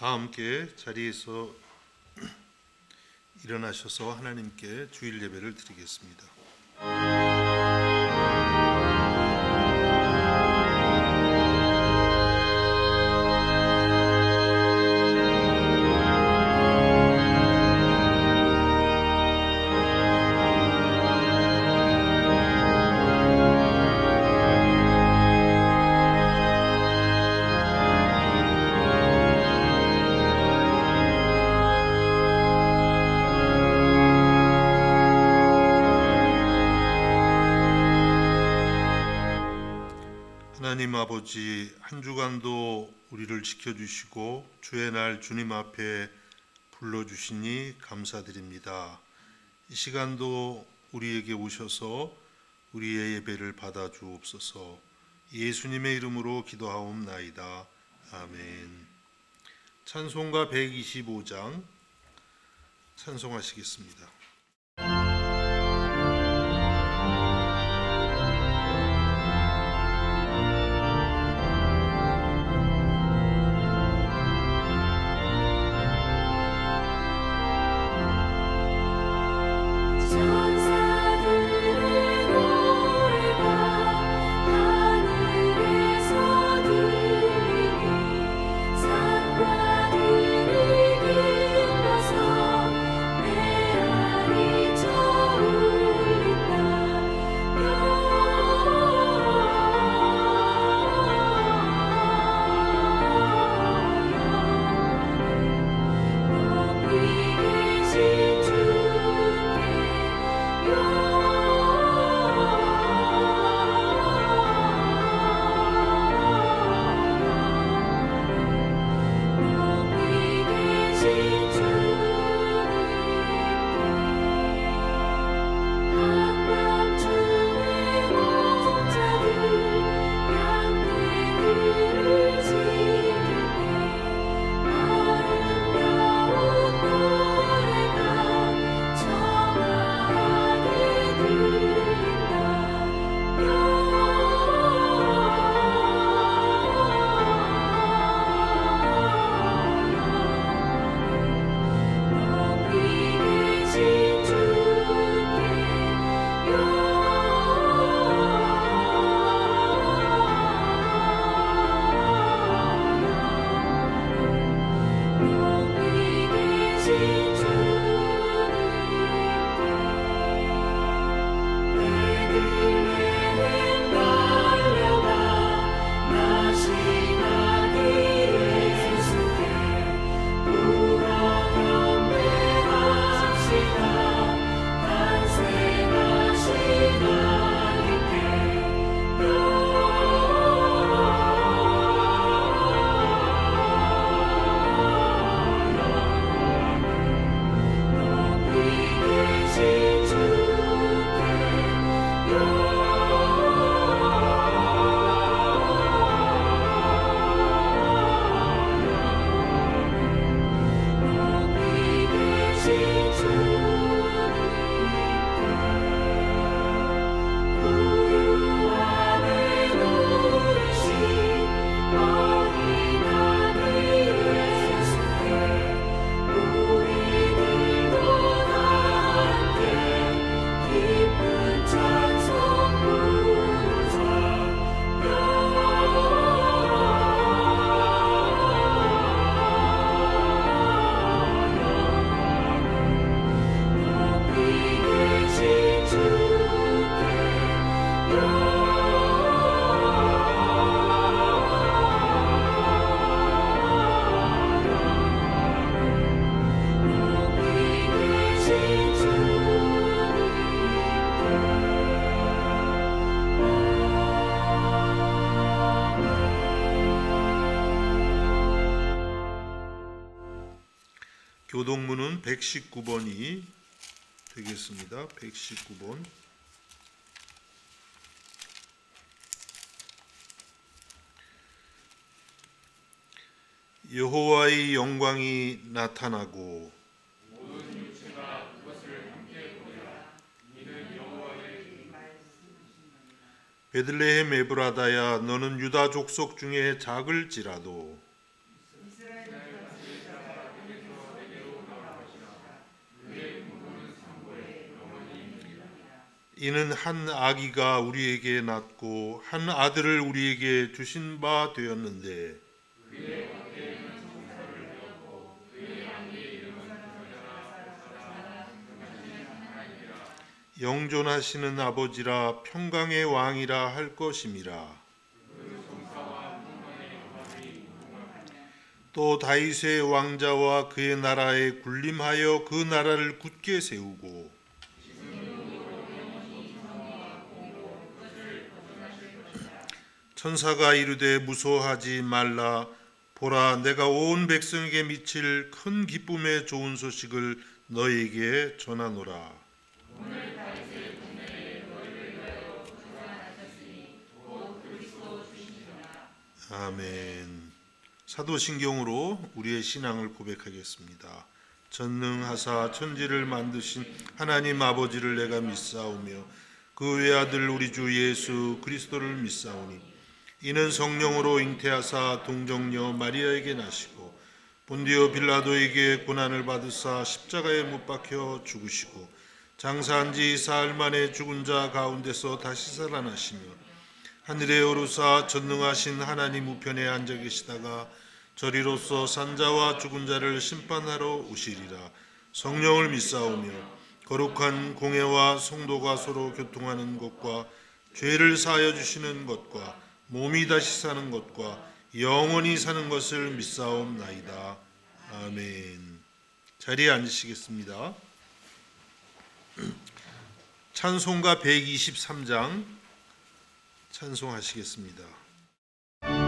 다 함께 자리에서 일어나셔서 하나님께 주일 예배를 드리겠습니다. 하나님 아버지, 한 주간도 우리를 지켜주시고 주의 날 주님 앞에 불러주시니 감사드립니다. 이 시간도 우리에게 오셔서 우리의 예배를 받아주옵소서. 예수님의 이름으로 기도하옵나이다. 아멘. 찬송가 125장 찬송하시겠습니다. 교동문은 119번이 되겠습니다. 119번. 여호와의 영광이 나타나고 모든 육체가 그것을 함께 보리라. 이는 여호와의 베들레헴 에브라다야, 너는 유다 족속 중에 작을지라도 이스라엘 이는 한 아기가 우리에게 낳고 한 아들을 우리에게 주신 바 되었는데 영존하시는 아버지라 평강의 왕이라 할 것임이라. 또 다윗의 왕자와 그의 나라에 군림하여 그 나라를 굳게 세우고 천사가 이르되 무서워하지 말라. 보라, 내가 온 백성에게 미칠 큰 기쁨의 좋은 소식을 너에게 전하노라. 아멘. 사도신경으로 우리의 신앙을 고백하겠습니다. 전능하사 천지를 만드신 하나님 아버지를 내가 믿사오며 그 외아들 우리 주 예수 그리스도를 믿사오니 이는 성령으로 잉태하사 동정녀 마리아에게 나시고 본디오 빌라도에게 고난을 받으사 십자가에 못 박혀 죽으시고 장사한 지 사흘 만에 죽은 자 가운데서 다시 살아나시며 하늘에 오르사 전능하신 하나님 우편에 앉아 계시다가 저리로서 산자와 죽은 자를 심판하러 오시리라. 성령을 믿사오며 거룩한 공회와 성도가 서로 교통하는 것과 죄를 사하여 주시는 것과 몸이 다시 사는 것과 영원히 사는 것을 믿사옵나이다. 아멘. 자리에 앉으시겠습니다. 찬송가 123장 찬송하시겠습니다. 내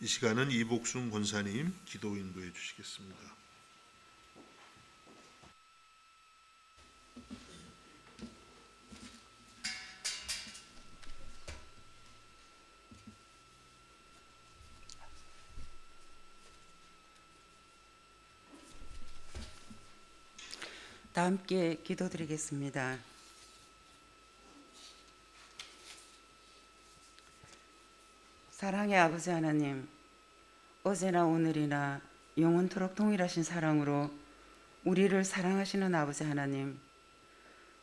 시간은 이복순 권사님 기도 인도해 주시겠습니다. 다 함께 기도드리겠습니다. 사랑의 아버지 하나님, 어제나 오늘이나 영원토록 동일하신 사랑으로 우리를 사랑하시는 아버지 하나님,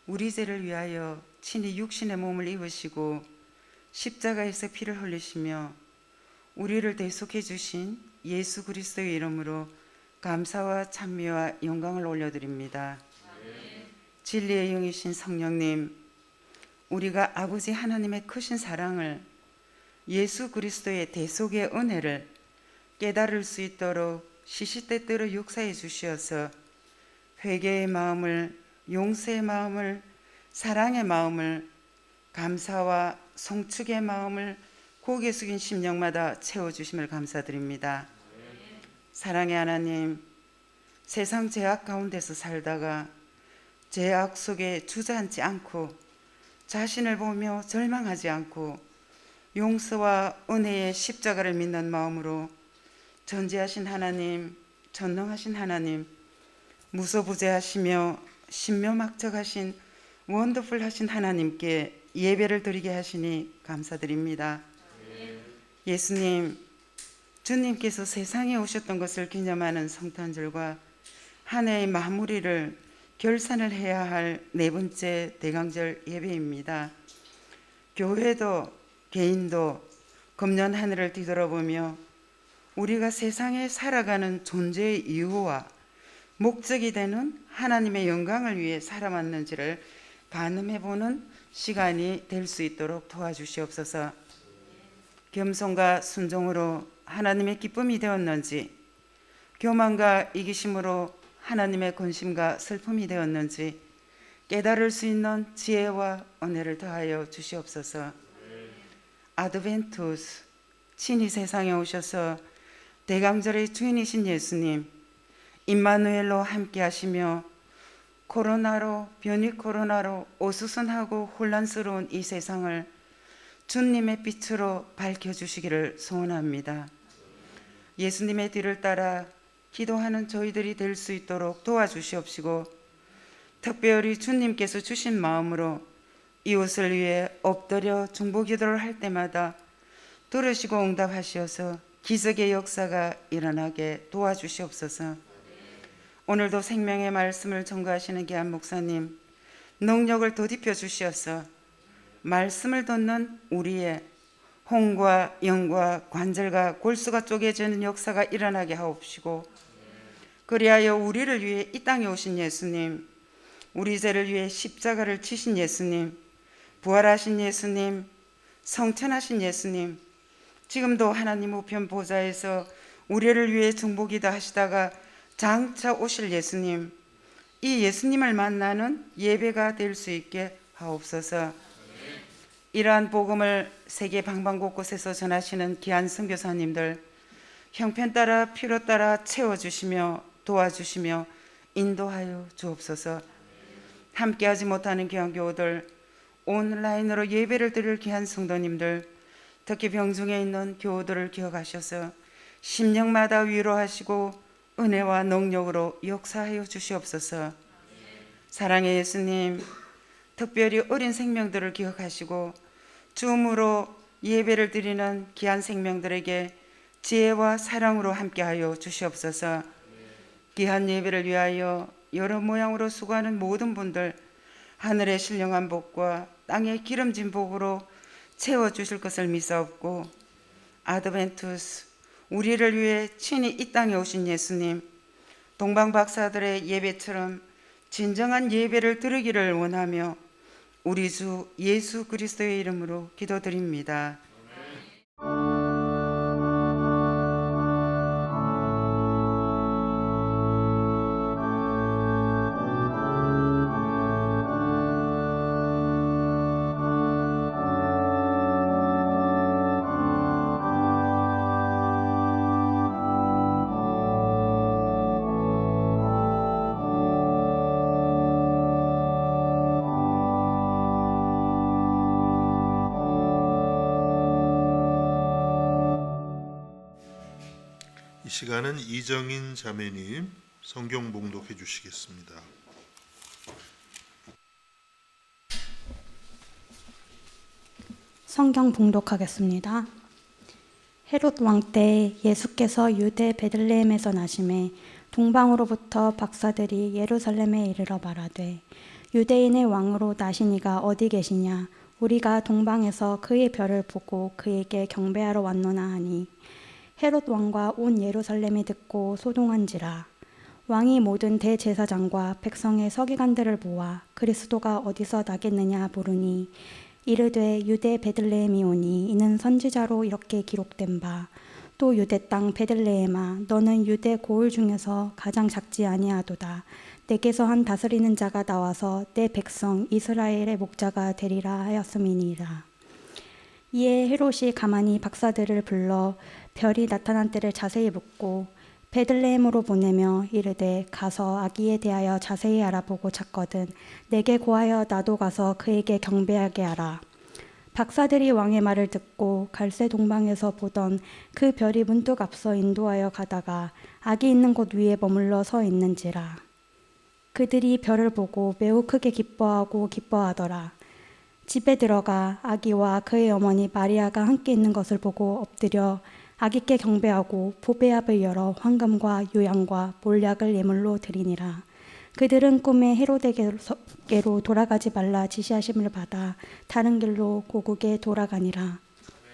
우리 죄를 위하여 친히 육신의 몸을 입으시고 십자가에서 피를 흘리시며 우리를 대속해 주신 예수 그리스도의 이름으로 감사와 찬미와 영광을 올려드립니다. 진리의 영이신 성령님, 우리가 아버지 하나님의 크신 사랑을, 예수 그리스도의 대속의 은혜를 깨달을 수 있도록 시시때때로 역사해 주시어서 회개의 마음을, 용서의 마음을, 사랑의 마음을, 감사와 송축의 마음을 고개 숙인 심령마다 채워주심을 감사드립니다. 사랑의 하나님, 세상 죄악 가운데서 살다가 죄악 속에 주저앉지 않고 자신을 보며 절망하지 않고 용서와 은혜의 십자가를 믿는 마음으로 전지하신 하나님, 전능하신 하나님, 무소부재하시며 신묘막적하신 원더풀하신 하나님께 예배를 드리게 하시니 감사드립니다. 예수님, 주님께서 세상에 오셨던 것을 기념하는 성탄절과 한 해의 마무리를 결산을 해야 할 네 번째 대강절 예배입니다. 교회도 개인도 금년 한 해를 뒤돌아보며 우리가 세상에 살아가는 존재의 이유와 목적이 되는 하나님의 영광을 위해 살아왔는지를 가늠해보는 시간이 될 수 있도록 도와주시옵소서. 겸손과 순종으로 하나님의 기쁨이 되었는지, 교만과 이기심으로 하나님의 근심과 슬픔이 되었는지 깨달을 수 있는 지혜와 은혜를 더하여 주시옵소서. 아드벤투스, 친히 세상에 오셔서 대강절의 주인이신 예수님, 임마누엘로 함께 하시며 변이 코로나로 오수선하고 혼란스러운 이 세상을 주님의 빛으로 밝혀주시기를 소원합니다. 예수님의 뒤를 따라 기도하는 저희들이 될 수 있도록 도와주시옵시고, 특별히 주님께서 주신 마음으로 이웃을 위해 엎드려 중보기도를 할 때마다 들으시고 응답하시어서 기적의 역사가 일어나게 도와주시옵소서. 오늘도 생명의 말씀을 전가하시는 귀한 목사님, 능력을 더딥혀 주시어서 말씀을 듣는 우리의 혼과 영과 관절과 골수가 쪼개지는 역사가 일어나게 하옵시고, 그리하여 우리를 위해 이 땅에 오신 예수님, 우리 죄를 위해 십자가를 치신 예수님, 부활하신 예수님, 성천하신 예수님, 지금도 하나님 우편 보좌에서 우리를 위해 중보기도 하시다가 장차 오실 예수님, 이 예수님을 만나는 예배가 될 수 있게 하옵소서. 이러한 복음을 세계 방방곳곳에서 전하시는 귀한 선교사님들 형편 따라 필요 따라 채워주시며 도와주시며 인도하여 주옵소서. 함께하지 못하는 귀한 교우들, 온라인으로 예배를 드릴 귀한 성도님들, 특히 병중에 있는 교우들을 기억하셔서 심령마다 위로하시고 은혜와 능력으로 역사하여 주시옵소서. 사랑의 예수님, 특별히 어린 생명들을 기억하시고 줌으로 예배를 드리는 귀한 생명들에게 지혜와 사랑으로 함께하여 주시옵소서. 귀한 예배를 위하여 여러 모양으로 수고하는 모든 분들, 하늘의 신령한 복과 땅의 기름진 복으로 채워주실 것을 믿사옵고, 아드벤투스, 우리를 위해 친히 이 땅에 오신 예수님, 동방박사들의 예배처럼 진정한 예배를 드리기를 원하며 우리 주 예수 그리스도의 이름으로 기도드립니다. 시간은 이정인 자매님 성경 봉독해 주시겠습니다. 성경 봉독하겠습니다. 헤롯 왕 때 예수께서 유대 베들레헴에서 나심에 동방으로부터 박사들이 예루살렘에 이르러 말하되 유대인의 왕으로 나신 이가 어디 계시냐? 우리가 동방에서 그의 별을 보고 그에게 경배하러 왔노나 하니 헤롯 왕과 온 예루살렘이 듣고 소동한지라. 왕이 모든 대제사장과 백성의 서기관들을 모아 그리스도가 어디서 나겠느냐 물으니 이르되 유대 베들레헴이 오니 이는 선지자로 이렇게 기록된 바 또 유대 땅 베들레헴아 너는 유대 고을 중에서 가장 작지 아니하도다. 내게서 한 다스리는 자가 나와서 내 백성 이스라엘의 목자가 되리라 하였음이니라. 이에 헤롯이 가만히 박사들을 불러 별이 나타난 때를 자세히 묻고 베들레헴으로 보내며 이르되 가서 아기에 대하여 자세히 알아보고 찾거든 내게 고하여 나도 가서 그에게 경배하게 하라. 박사들이 왕의 말을 듣고 갈새 동방에서 보던 그 별이 문득 앞서 인도하여 가다가 아기 있는 곳 위에 머물러 서 있는지라. 그들이 별을 보고 매우 크게 기뻐하고 기뻐하더라. 집에 들어가 아기와 그의 어머니 마리아가 함께 있는 것을 보고 엎드려 아기께 경배하고 보배압을 열어 황금과 유향과 몰약을 예물로 드리니라. 그들은 꿈에 헤롯에게로 돌아가지 말라 지시하심을 받아 다른 길로 고국에 돌아가니라.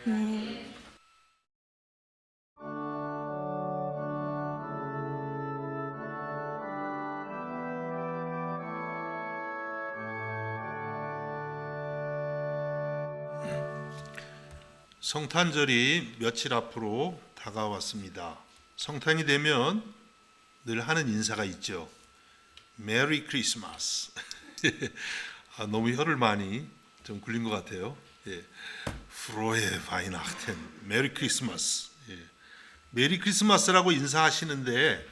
네. 성탄절이 며칠 앞으로 다가왔습니다. 성탄이 되면 늘 하는 인사가 있죠. 메리 크리스마스. 너무 혀를 많이 좀 굴린 것 같아요. 프로에 바이나흐텐 메리 크리스마스. 메리 크리스마스라고 인사하시는데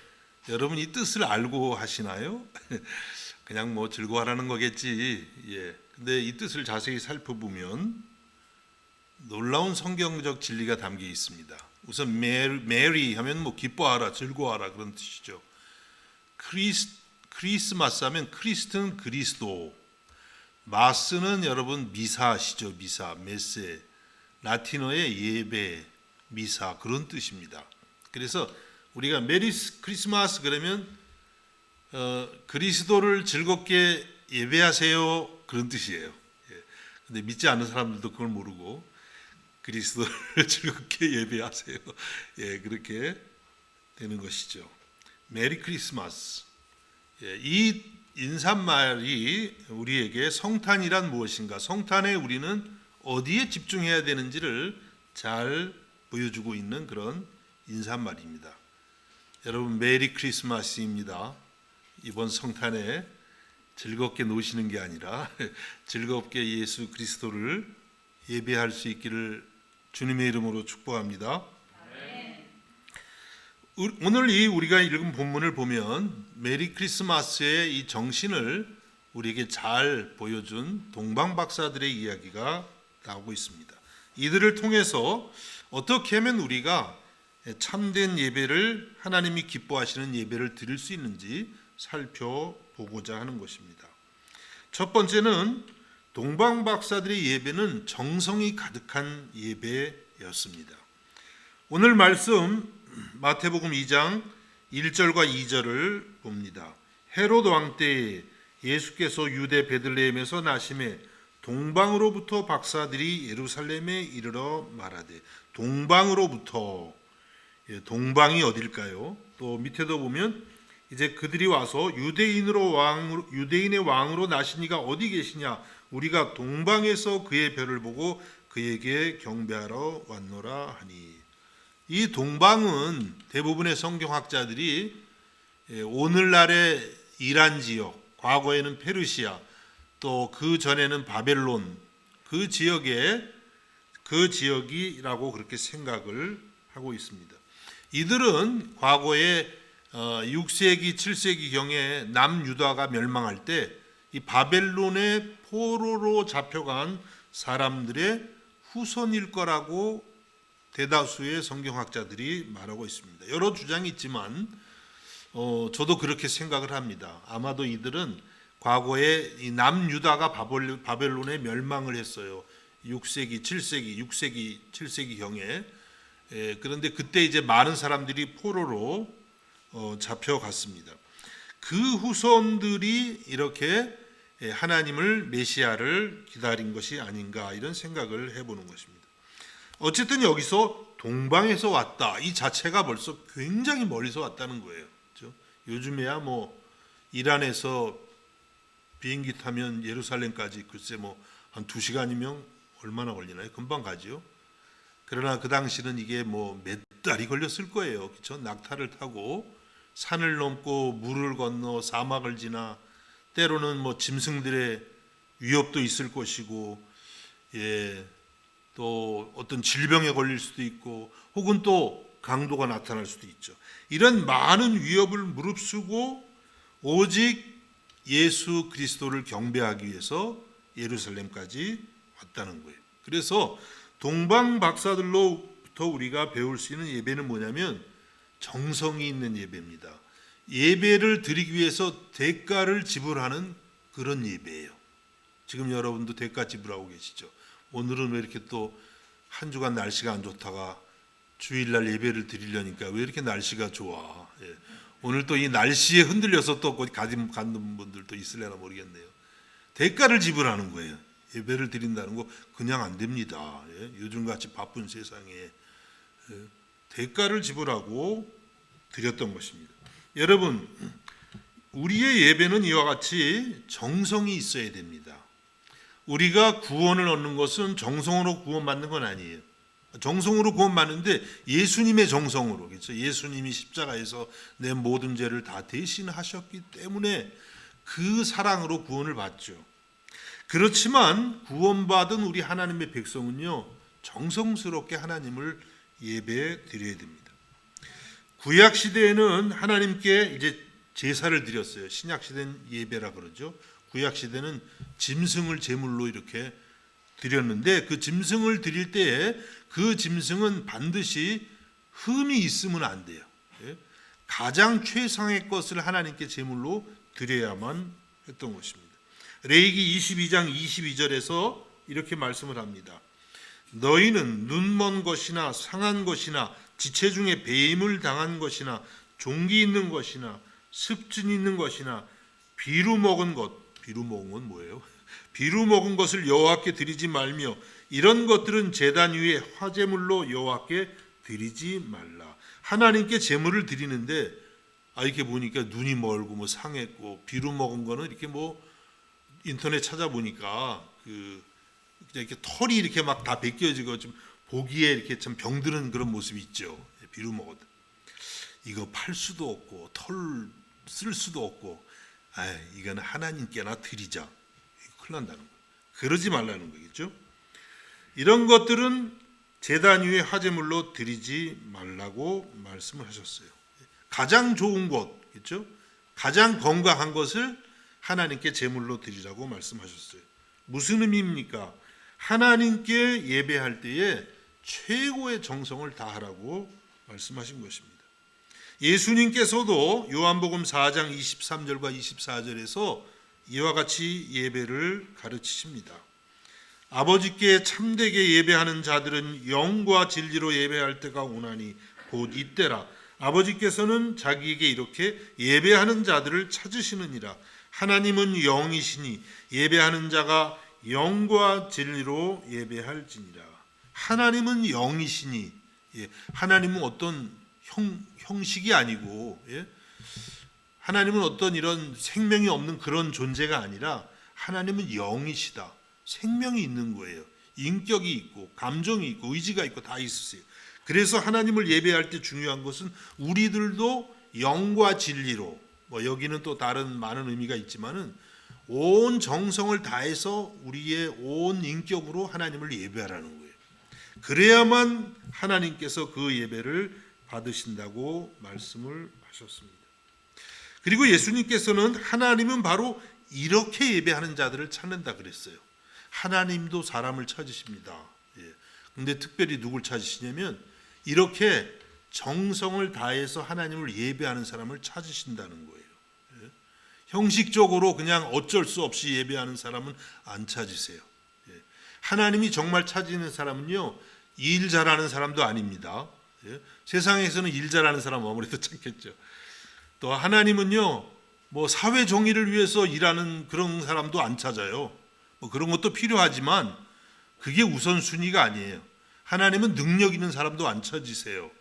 여러분 이 뜻을 알고 하시나요? 그냥 뭐 즐거워하라는 거겠지. 근데 이 뜻을 자세히 살펴보면 놀라운 성경적 진리가 담겨 있습니다. 우선 메리 하면 뭐 기뻐하라, 즐거워하라 그런 뜻이죠. 크리스마스 하면 크리스트는 그리스도, 마스는 여러분 미사시죠. 미사, 메세, 라틴어의 예배, 미사 그런 뜻입니다. 그래서 우리가 메리 크리스마스 그러면 그리스도를 즐겁게 예배하세요 그런 뜻이에요. 근데 믿지 않는 사람들도 그걸 모르고 그리스도를 즐겁게 예배하세요. 그렇게 되는 것이죠. 메리 크리스마스. 이 인사말이 우리에게 성탄이란 무엇인가, 성탄에 우리는 어디에 집중해야 되는지를 잘 보여주고 있는 그런 인사말입니다. 여러분 메리 크리스마스입니다. 이번 성탄에 즐겁게 노시는 게 아니라 즐겁게 예수 그리스도를 예배할 수 있기를 주님의 이름으로 축복합니다. 오늘 이 우리가 읽은 본문을 보면 메리 크리스마스의 이 정신을 우리에게 잘 보여준 동방 박사들의 이야기가 나오고 있습니다. 이들을 통해서 어떻게 하면 우리가 참된 예배를 하나님이 기뻐하시는 예배를 드릴 수 있는지 살펴보고자 하는 것입니다. 첫 번째는 동방 박사들의 예배는 정성이 가득한 예배였습니다. 오늘 말씀 마태복음 2장 1절과 2절을 봅니다. 헤롯 왕 때에 예수께서 유대 베들레헴에서 나심에 동방으로부터 박사들이 예루살렘에 이르러 말하되, 동방으로부터, 동방이 어딜까요? 또 밑에도 보면 이제 그들이 와서 유대인의 왕으로 나신 이가 어디 계시냐? 우리가 동방에서 그의 별을 보고 그에게 경배하러 왔노라 하니. 이 동방은 대부분의 성경학자들이 오늘날의 이란 지역, 과거에는 페르시아, 또 그 전에는 바벨론, 그 지역이라고 그렇게 생각을 하고 있습니다. 이들은 과거에 6세기, 7세기 경에 남유다가 멸망할 때 이 바벨론의 포로로 잡혀간 사람들의 후손일 거라고 대다수의 성경학자들이 말하고 있습니다. 여러 주장이 있지만 저도 그렇게 생각을 합니다. 아마도 이들은 과거에 이 남유다가 바벨론에 멸망을 했어요. 6세기, 7세기 경에. 그런데 그때 이제 많은 사람들이 포로로 잡혀갔습니다. 그 후손들이 이렇게 하나님을 메시아를 기다린 것이 아닌가 이런 생각을 해보는 것입니다. 어쨌든 여기서 동방에서 왔다 이 자체가 벌써 굉장히 멀리서 왔다는 거예요. 그렇죠? 요즘에야 뭐 이란에서 비행기 타면 예루살렘까지 글쎄 뭐 한 2시간이면 얼마나 걸리나요? 금방 가지요. 그러나 그 당시는 이게 뭐 몇 달이 걸렸을 거예요. 그렇죠? 낙타를 타고 산을 넘고 물을 건너 사막을 지나 때로는 뭐 짐승들의 위협도 있을 것이고 또 어떤 질병에 걸릴 수도 있고 혹은 또 강도가 나타날 수도 있죠. 이런 많은 위협을 무릅쓰고 오직 예수 그리스도를 경배하기 위해서 예루살렘까지 왔다는 거예요. 그래서 동방 박사들로부터 우리가 배울 수 있는 예배는 뭐냐면 정성이 있는 예배입니다. 예배를 드리기 위해서 대가를 지불하는 그런 예배예요. 지금 여러분도 대가 지불하고 계시죠. 오늘은 왜 이렇게 또 한 주간 날씨가 안 좋다가 주일날 예배를 드리려니까 왜 이렇게 날씨가 좋아. 오늘 또 이 날씨에 흔들려서 또 거기 가는 분들도 있으려나 모르겠네요. 대가를 지불하는 거예요. 예배를 드린다는 거 그냥 안 됩니다. 요즘같이 바쁜 세상에 대가를 지불하고 드렸던 것입니다. 여러분, 우리의 예배는 이와 같이 정성이 있어야 됩니다. 우리가 구원을 얻는 것은 정성으로 구원받는 건 아니에요. 정성으로 구원받는데 예수님의 정성으로, 그렇죠? 예수님이 십자가에서 내 모든 죄를 다 대신하셨기 때문에 그 사랑으로 구원을 받죠. 그렇지만 구원받은 우리 하나님의 백성은요, 정성스럽게 하나님을 예배 드려야 됩니다. 구약 시대에는 하나님께 이제 제사를 드렸어요. 신약 시대는 예배라 그러죠. 구약 시대는 짐승을 제물로 이렇게 드렸는데 그 짐승을 드릴 때에 그 짐승은 반드시 흠이 있으면 안 돼요. 가장 최상의 것을 하나님께 제물로 드려야만 했던 것입니다. 레위기 22장 22절에서 이렇게 말씀을 합니다. 너희는 눈먼 것이나 상한 것이나 지체 중에 배임을 당한 것이나 종기 있는 것이나 습진 있는 것이나 비루 먹은 것, 비루 먹은 건 뭐예요? 비루 먹은 것을 여호와께 드리지 말며 이런 것들은 제단 위에 화제물로 여호와께 드리지 말라. 하나님께 제물을 드리는데 이렇게 보니까 눈이 멀고 뭐 상했고 비루 먹은 거는 이렇게 뭐 인터넷 찾아보니까 그냥 이렇게 털이 이렇게 막 다 벗겨지고 좀 보기에 이렇게 참 병드는 그런 모습이 있죠. 비루 먹어도 이거 팔 수도 없고 털 쓸 수도 없고 이거는 하나님께나 드리자. 큰일 난다는 거예요. 그러지 말라는 거겠죠. 이런 것들은 제단 위에 화제물로 드리지 말라고 말씀을 하셨어요. 가장 좋은 것, 그렇죠? 가장 건강한 것을 하나님께 제물로 드리라고 말씀하셨어요. 무슨 의미입니까? 하나님께 예배할 때에 최고의 정성을 다하라고 말씀하신 것입니다. 예수님께서도 요한복음 4장 23절과 24절에서 이와 같이 예배를 가르치십니다. 아버지께 참되게 예배하는 자들은 영과 진리로 예배할 때가 오나니 곧 이때라. 아버지께서는 자기에게 이렇게 예배하는 자들을 찾으시느니라. 하나님은 영이시니 예배하는 자가 영과 진리로 예배할지니라. 하나님은 영이시니, 하나님은 어떤 형식이 아니고, 하나님은 어떤 이런 생명이 없는 그런 존재가 아니라 하나님은 영이시다. 생명이 있는 거예요. 인격이 있고 감정이 있고 의지가 있고 다 있으세요. 그래서 하나님을 예배할 때 중요한 것은 우리들도 영과 진리로, 여기는 또 다른 많은 의미가 있지만은 온 정성을 다해서 우리의 온 인격으로 하나님을 예배하라는 거예요. 그래야만 하나님께서 그 예배를 받으신다고 말씀을 하셨습니다. 그리고 예수님께서는 하나님은 바로 이렇게 예배하는 자들을 찾는다 그랬어요. 하나님도 사람을 찾으십니다. 근데 특별히 누굴 찾으시냐면 이렇게 정성을 다해서 하나님을 예배하는 사람을 찾으신다는 거예요. 예. 형식적으로 그냥 어쩔 수 없이 예배하는 사람은 안 찾으세요. 예. 하나님이 정말 찾으는 사람은요, 일 잘하는 사람도 아닙니다. 예. 세상에서는 일 잘하는 사람 아무래도 찾겠죠. 또 하나님은요, 뭐 사회 정의를 위해서 일하는 그런 사람도 안 찾아요. 뭐 그런 것도 필요하지만 그게 우선순위가 아니에요. 하나님은 능력 있는 사람도 안 찾으세요.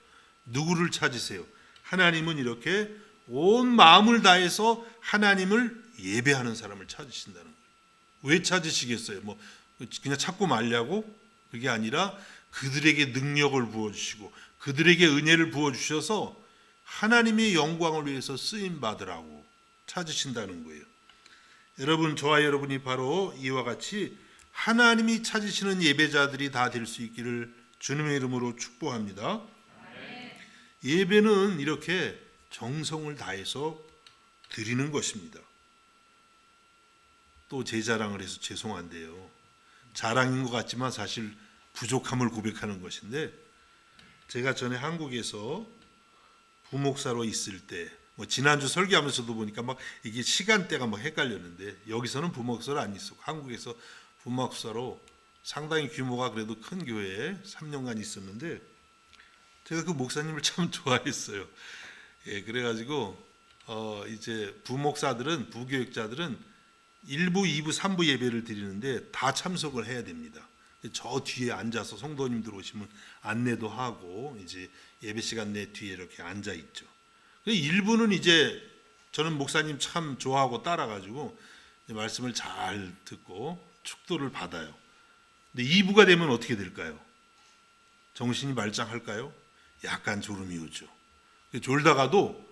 누구를 찾으세요? 하나님은 이렇게 온 마음을 다해서 하나님을 예배하는 사람을 찾으신다는 거예요. 왜 찾으시겠어요? 뭐 그냥 찾고 말려고? 그게 아니라 그들에게 능력을 부어주시고 그들에게 은혜를 부어주셔서 하나님의 영광을 위해서 쓰임 받으라고 찾으신다는 거예요. 여러분, 저와 여러분이 바로 이와 같이 하나님이 찾으시는 예배자들이 다 될 수 있기를 주님의 이름으로 축복합니다. 예배는 이렇게 정성을 다해서 드리는 것입니다. 또 제 자랑을 해서 죄송한데요. 자랑인 것 같지만 사실 부족함을 고백하는 것인데, 제가 전에 한국에서 부목사로 있을 때, 뭐 지난주 설교하면서도 보니까 막 이게 시간대가 막 헷갈렸는데, 여기서는 부목사로 안 있었고 한국에서 부목사로 상당히 규모가 그래도 큰 교회에 3년간 있었는데, 제가 그 목사님을 참 좋아했어요. 예, 그래가지고 이제 부목사들은, 부교육자들은 1부, 2부, 3부 예배를 드리는데 다 참석을 해야 됩니다. 저 뒤에 앉아서 성도님들 오시면 안내도 하고 이제 예배 시간 내 뒤에 이렇게 앉아 있죠. 1부는 이제 저는 목사님 참 좋아하고 따라가지고 말씀을 잘 듣고 축도를 받아요. 근데 2부가 되면 어떻게 될까요? 정신이 말짱할까요? 약간 졸음이 오죠. 졸다가도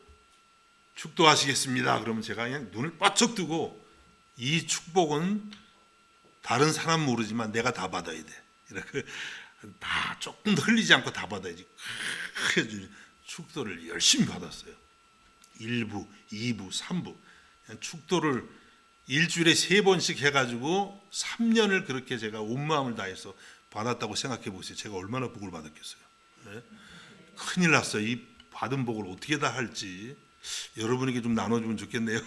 축도하시겠습니다. 그러면 제가 그냥 눈을 바짝 뜨고, 이 축복은 다른 사람 모르지만 내가 다 받아야 돼. 이렇게 다 조금도 흘리지 않고 다 받아야지. 축도를 열심히 받았어요. 1부, 2부, 3부. 그냥 축도를 일주일에 3번씩 해가지고 3년을 그렇게 제가 온 마음을 다해서 받았다고 생각해 보세요. 제가 얼마나 복을 받았겠어요. 네? 큰일 났어요. 이 받은 복을 어떻게 다 할지 여러분에게 좀 나눠주면 좋겠네요.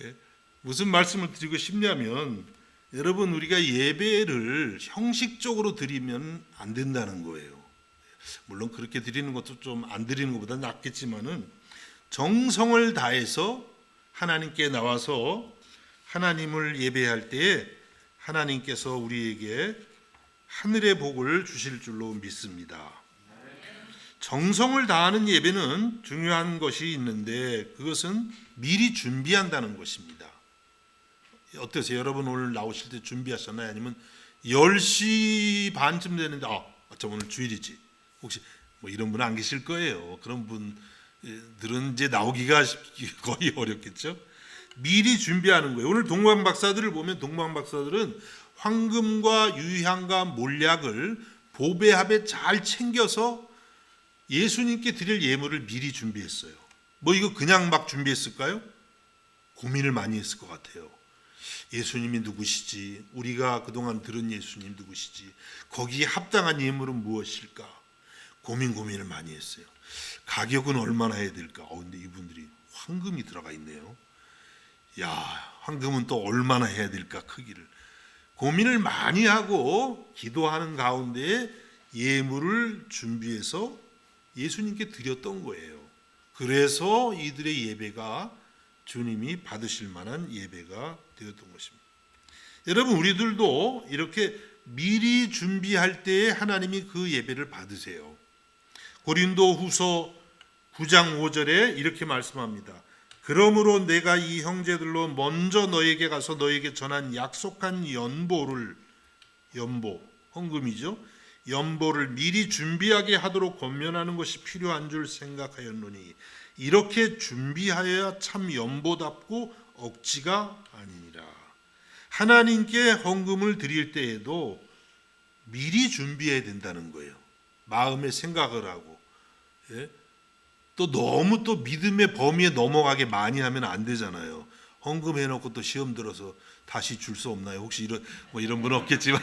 예? 무슨 말씀을 드리고 싶냐면, 여러분, 우리가 예배를 형식적으로 드리면 안 된다는 거예요. 물론 그렇게 드리는 것도 좀 안 드리는 것보다 낫겠지만은, 정성을 다해서 하나님께 나와서 하나님을 예배할 때에 하나님께서 우리에게 하늘의 복을 주실 줄로 믿습니다. 정성을 다하는 예배는 중요한 것이 있는데, 그것은 미리 준비한다는 것입니다. 어떠세요? 여러분 오늘 나오실 때 준비하셨나요? 아니면 10시 반쯤 되는데 저 오늘 주일이지, 혹시 뭐 이런 분은 안 계실 거예요. 그런 분들은 이제 나오기가 거의 어렵겠죠. 미리 준비하는 거예요. 오늘 동방 박사들을 보면, 동방 박사들은 황금과 유향과 몰약을 보배합에 잘 챙겨서 예수님께 드릴 예물을 미리 준비했어요. 뭐 이거 그냥 막 준비했을까요? 고민을 많이 했을 것 같아요. 예수님이 누구시지? 우리가 그동안 들은 예수님 누구시지? 거기에 합당한 예물은 무엇일까? 고민을 많이 했어요. 가격은 얼마나 해야 될까? 근데 이분들이 황금이 들어가 있네요. 야, 황금은 또 얼마나 해야 될까? 크기를. 고민을 많이 하고 기도하는 가운데 예물을 준비해서 예수님께 드렸던 거예요. 그래서 이들의 예배가 주님이 받으실 만한 예배가 되었던 것입니다. 여러분, 우리들도 이렇게 미리 준비할 때에 하나님이 그 예배를 받으세요. 고린도후서 9장 5절에 이렇게 말씀합니다. 그러므로 내가 이 형제들로 먼저 너에게 가서 너에게 전한 약속한 연보, 헌금이죠. 연보를 미리 준비하게 하도록 권면하는 것이 필요한 줄 생각하였노니 이렇게 준비하여야 참 연보답고 억지가 아니니라. 하나님께 헌금을 드릴 때에도 미리 준비해야 된다는 거예요. 마음의 생각을 하고. 예? 또 너무 또 믿음의 범위에 넘어가게 많이 하면 안 되잖아요. 헌금 해놓고 또 시험 들어서 다시 줄 수 없나요? 혹시 이런 분 없겠지만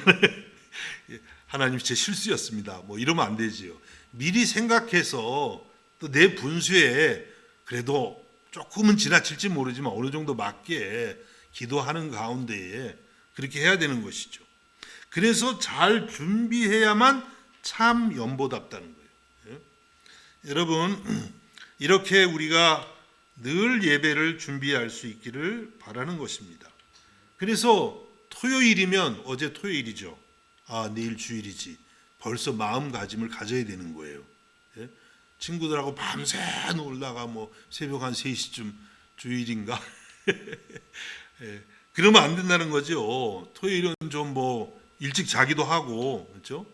하나님 제 실수였습니다. 뭐 이러면 안 되지요. 미리 생각해서 또 내 분수에 그래도 조금은 지나칠지 모르지만 어느 정도 맞게 기도하는 가운데에 그렇게 해야 되는 것이죠. 그래서 잘 준비해야만 참 연보답다는 거예요. 여러분, 이렇게 우리가 늘 예배를 준비할 수 있기를 바라는 것입니다. 그래서 토요일이면 어제 토요일이죠. 내일 주일이지. 벌써 마음가짐을 가져야 되는 거예요. 친구들하고 밤새 놀다가 뭐 새벽 한 3시쯤 주일인가? 그러면 안 된다는 거죠. 토요일은 좀 뭐 일찍 자기도 하고, 그렇죠?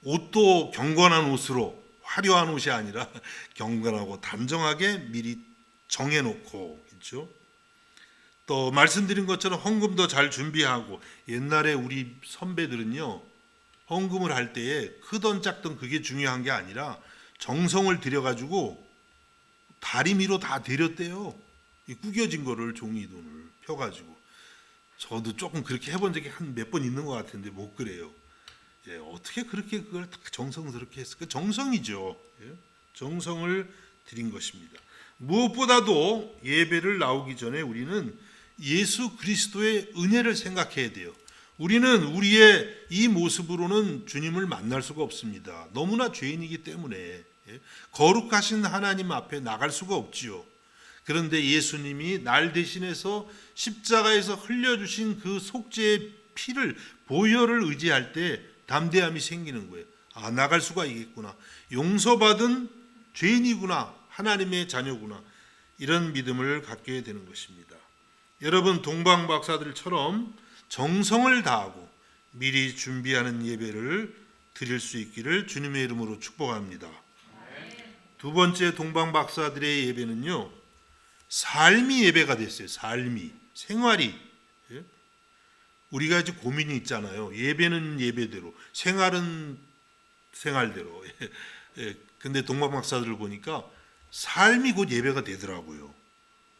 옷도 경건한 옷으로, 화려한 옷이 아니라 경건하고 단정하게 미리 정해놓고, 그렇죠? 또 말씀드린 것처럼 헌금도 잘 준비하고, 옛날에 우리 선배들은요, 헌금을 할 때에 크던 작던 그게 중요한 게 아니라 정성을 들여가지고 다리미로 다 드렸대요. 이 구겨진 거를 종이돈을 펴가지고. 저도 조금 그렇게 해본 적이 한 몇 번 있는 것 같은데 못 그래요. 어떻게 그렇게 그걸 다 정성스럽게 했을까? 정성이죠. 정성을 드린 것입니다. 무엇보다도 예배를 나오기 전에 우리는 예수 그리스도의 은혜를 생각해야 돼요. 우리는 우리의 이 모습으로는 주님을 만날 수가 없습니다. 너무나 죄인이기 때문에 거룩하신 하나님 앞에 나갈 수가 없지요. 그런데 예수님이 날 대신해서 십자가에서 흘려주신 그 속죄의 피를, 보혈을 의지할 때 담대함이 생기는 거예요. 나갈 수가 있겠구나. 용서받은 죄인이구나. 하나님의 자녀구나. 이런 믿음을 갖게 되는 것입니다. 여러분, 동방박사들처럼 정성을 다하고 미리 준비하는 예배를 드릴 수 있기를 주님의 이름으로 축복합니다. 두 번째 동방박사들의 예배는요, 삶이 예배가 됐어요. 삶이, 생활이. 우리가 이제 고민이 있잖아요. 예배는 예배대로, 생활은 생활대로. 근데 동방박사들을 보니까 삶이 곧 예배가 되더라고요.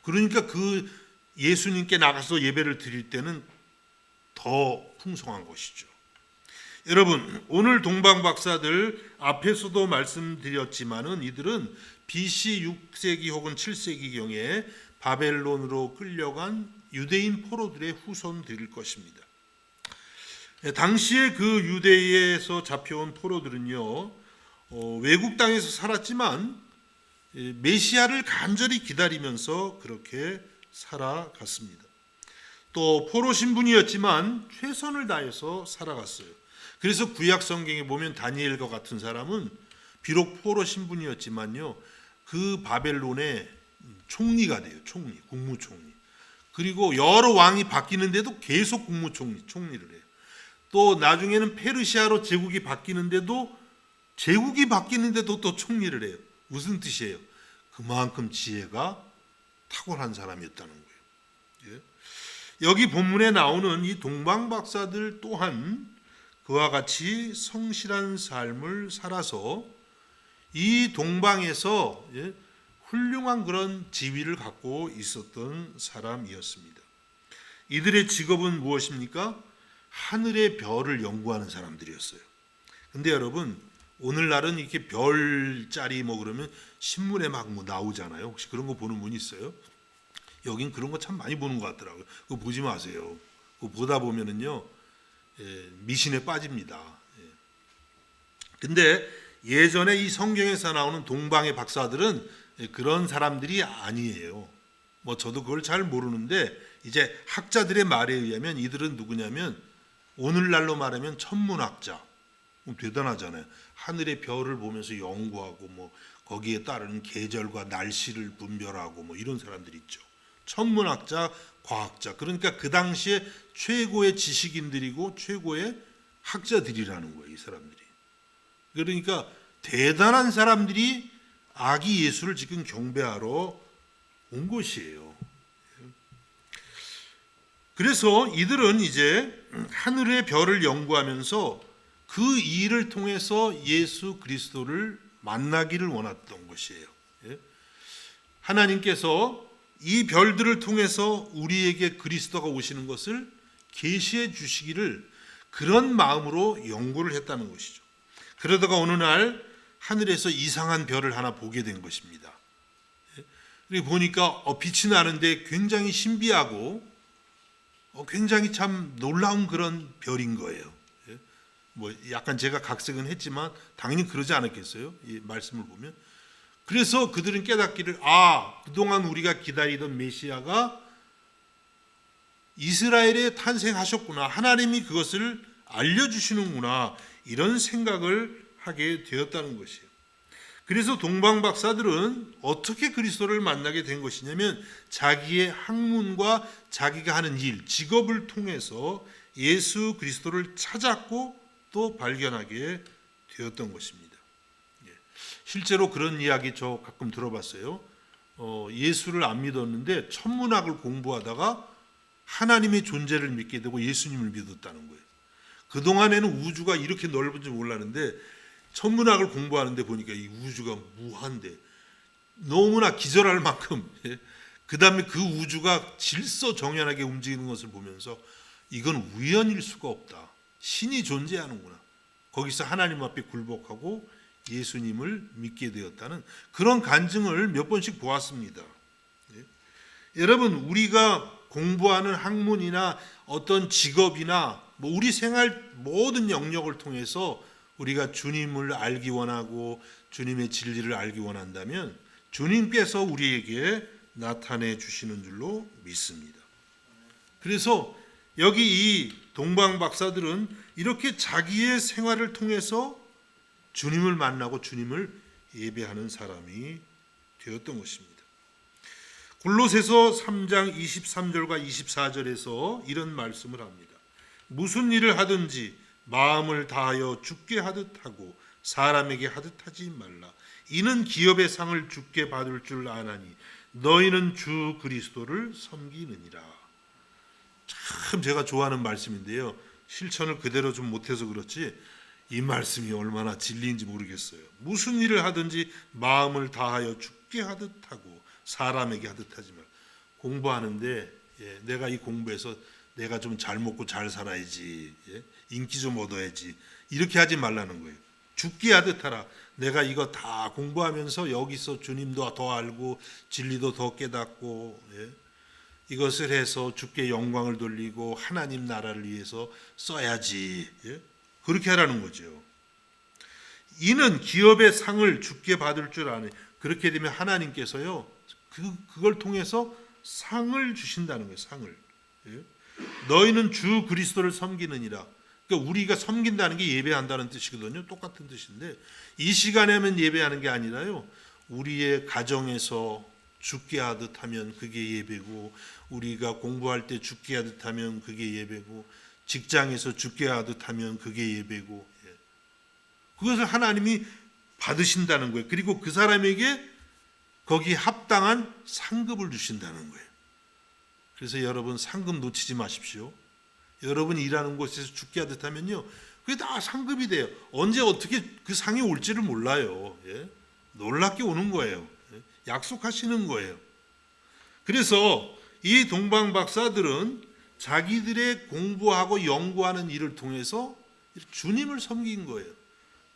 그러니까 그 예수님께 나가서 예배를 드릴 때는 더 풍성한 것이죠. 여러분, 오늘 동방박사들 앞에서도 말씀드렸지만은 이들은 BC 6세기 혹은 7세기경에 바벨론으로 끌려간 유대인 포로들의 후손들일 것입니다. 당시에 그 유대에서 잡혀온 포로들은요, 외국 땅에서 살았지만 메시아를 간절히 기다리면서 그렇게 살아갔습니다. 또 포로 신분이었지만 최선을 다해서 살아갔어요. 그래서 구약 성경에 보면 다니엘과 같은 사람은 비록 포로 신분이었지만요, 그 바벨론의 총리가 돼요. 총리, 국무총리. 그리고 여러 왕이 바뀌는데도 계속 총리를 해요. 또 나중에는 페르시아로 제국이 바뀌는데도 또 총리를 해요. 무슨 뜻이에요? 그만큼 지혜가 탁월한 사람이었다는 거예요. 여기 본문에 나오는 이 동방박사들 또한 그와 같이 성실한 삶을 살아서 이 동방에서 훌륭한 그런 지위를 갖고 있었던 사람이었습니다. 이들의 직업은 무엇입니까? 하늘의 별을 연구하는 사람들이었어요. 근데 여러분, 오늘날은 이렇게 별자리 뭐 그러면 신문에 막 뭐 나오잖아요. 혹시 그런 거 보는 분 있어요? 여긴 그런 거 참 많이 보는 것 같더라고요. 그거 보지 마세요. 그거 보다 보면은요, 미신에 빠집니다. 근데 예전에 이 성경에서 나오는 동방의 박사들은 그런 사람들이 아니에요. 뭐 저도 그걸 잘 모르는데 이제 학자들의 말에 의하면 이들은 누구냐면 오늘날로 말하면 천문학자. 대단하잖아요. 하늘의 별을 보면서 연구하고 뭐 거기에 따르는 계절과 날씨를 분별하고 뭐 이런 사람들이 있죠. 천문학자, 과학자. 그러니까 그 당시에 최고의 지식인들이고 최고의 학자들이라는 거예요, 이 사람들이. 그러니까 대단한 사람들이 아기 예수를 지금 경배하러 온 것이에요. 그래서 이들은 이제 하늘의 별을 연구하면서 그 일을 통해서 예수 그리스도를 만나기를 원했던 것이에요. 하나님께서 이 별들을 통해서 우리에게 그리스도가 오시는 것을 계시해 주시기를 그런 마음으로 연구를 했다는 것이죠. 그러다가 어느 날 하늘에서 이상한 별을 하나 보게 된 것입니다. 그리고 보니까 빛이 나는데 굉장히 신비하고 굉장히 참 놀라운 그런 별인 거예요. 뭐 약간 제가 각색은 했지만 당연히 그러지 않았겠어요? 이 말씀을 보면. 그래서 그들은 깨닫기를 그동안 우리가 기다리던 메시아가 이스라엘에 탄생하셨구나. 하나님이 그것을 알려주시는구나. 이런 생각을 하게 되었다는 것이에요. 그래서 동방 박사들은 어떻게 그리스도를 만나게 된 것이냐면 자기의 학문과 자기가 하는 일, 직업을 통해서 예수 그리스도를 찾았고 또 발견하게 되었던 것입니다. 실제로 그런 이야기 저 가끔 들어봤어요. 예수를 안 믿었는데 천문학을 공부하다가 하나님의 존재를 믿게 되고 예수님을 믿었다는 거예요. 그동안에는 우주가 이렇게 넓은지 몰랐는데 천문학을 공부하는데 보니까 이 우주가 무한대, 너무나 기절할 만큼, 그 다음에 그 우주가 질서정연하게 움직이는 것을 보면서 이건 우연일 수가 없다. 신이 존재하는구나. 거기서 하나님 앞에 굴복하고 예수님을 믿게 되었다는 그런 간증을 몇 번씩 보았습니다. 여러분, 우리가 공부하는 학문이나 어떤 직업이나 우리 생활 모든 영역을 통해서 우리가 주님을 알기 원하고 주님의 진리를 알기 원한다면 주님께서 우리에게 나타내 주시는 줄로 믿습니다. 그래서 여기 이 동방 박사들은 이렇게 자기의 생활을 통해서 주님을 만나고 주님을 예배하는 사람이 되었던 것입니다. 골로새서 3장 23절과 24절에서 이런 말씀을 합니다. 무슨 일을 하든지 마음을 다하여 주께 하듯 하고 사람에게 하듯 하지 말라. 이는 기업의 상을 주께 받을 줄 아나니 너희는 주 그리스도를 섬기느니라. 참 제가 좋아하는 말씀인데요. 실천을 그대로 좀 못해서 그렇지 이 말씀이 얼마나 진리인지 모르겠어요. 무슨 일을 하든지 마음을 다하여 주께 하듯 하고 사람에게 하듯 하지 말라. 공부하는데 내가 이 공부해서 내가 좀 잘 먹고 잘 살아야지, 인기 좀 얻어야지, 이렇게 하지 말라는 거예요. 죽게 하듯 하라. 내가 이거 다 공부하면서 여기서 주님도 더 알고 진리도 더 깨닫고 이것을 해서 주께 영광을 돌리고 하나님 나라를 위해서 써야지. 그렇게 하라는 거죠. 이는 기업의 상을 주께 받을 줄 아네. 그렇게 되면 하나님께서요 그걸 통해서 상을 주신다는 거예요. 상을. 너희는 주 그리스도를 섬기느니라. 그러니까 우리가 섬긴다는 게 예배한다는 뜻이거든요. 똑같은 뜻인데 이 시간에만 예배하는 게 아니라요. 우리의 가정에서 죽게 하듯 하면 그게 예배고, 우리가 공부할 때 죽게 하듯 하면 그게 예배고, 직장에서 죽게 하듯 하면 그게 예배고, 그것을 하나님이 받으신다는 거예요. 그리고 그 사람에게 거기에 합당한 상급을 주신다는 거예요. 그래서 여러분 상급 놓치지 마십시오. 여러분이 일하는 곳에서 죽게 하듯 하면요, 그게 다 상급이 돼요. 언제 어떻게 그 상이 올지를 몰라요. 놀랍게 오는 거예요. 약속하시는 거예요. 그래서 이 동방 박사들은 자기들의 공부하고 연구하는 일을 통해서 주님을 섬긴 거예요.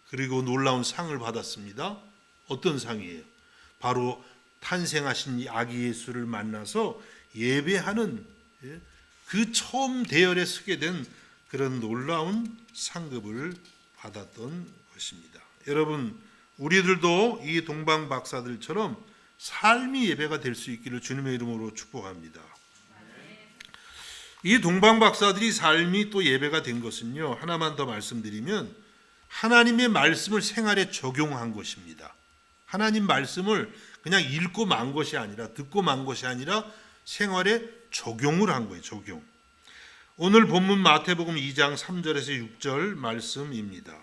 그리고 놀라운 상을 받았습니다. 어떤 상이에요? 바로 탄생하신 아기 예수를 만나서 예배하는 그 처음 대열에 서게 된 그런 놀라운 상급을 받았던 것입니다. 여러분, 우리들도 이 동방 박사들처럼 삶이 예배가 될 수 있기를 주님의 이름으로 축복합니다. 이 동방 박사들이 삶이 또 예배가 된 것은요, 하나만 더 말씀드리면 하나님의 말씀을 생활에 적용한 것입니다. 하나님 말씀을 그냥 읽고 만 것이 아니라, 듣고 만 것이 아니라 생활에 적용을 한 거예요. 적용. 오늘 본문 마태복음 2장 3절에서 6절 말씀입니다.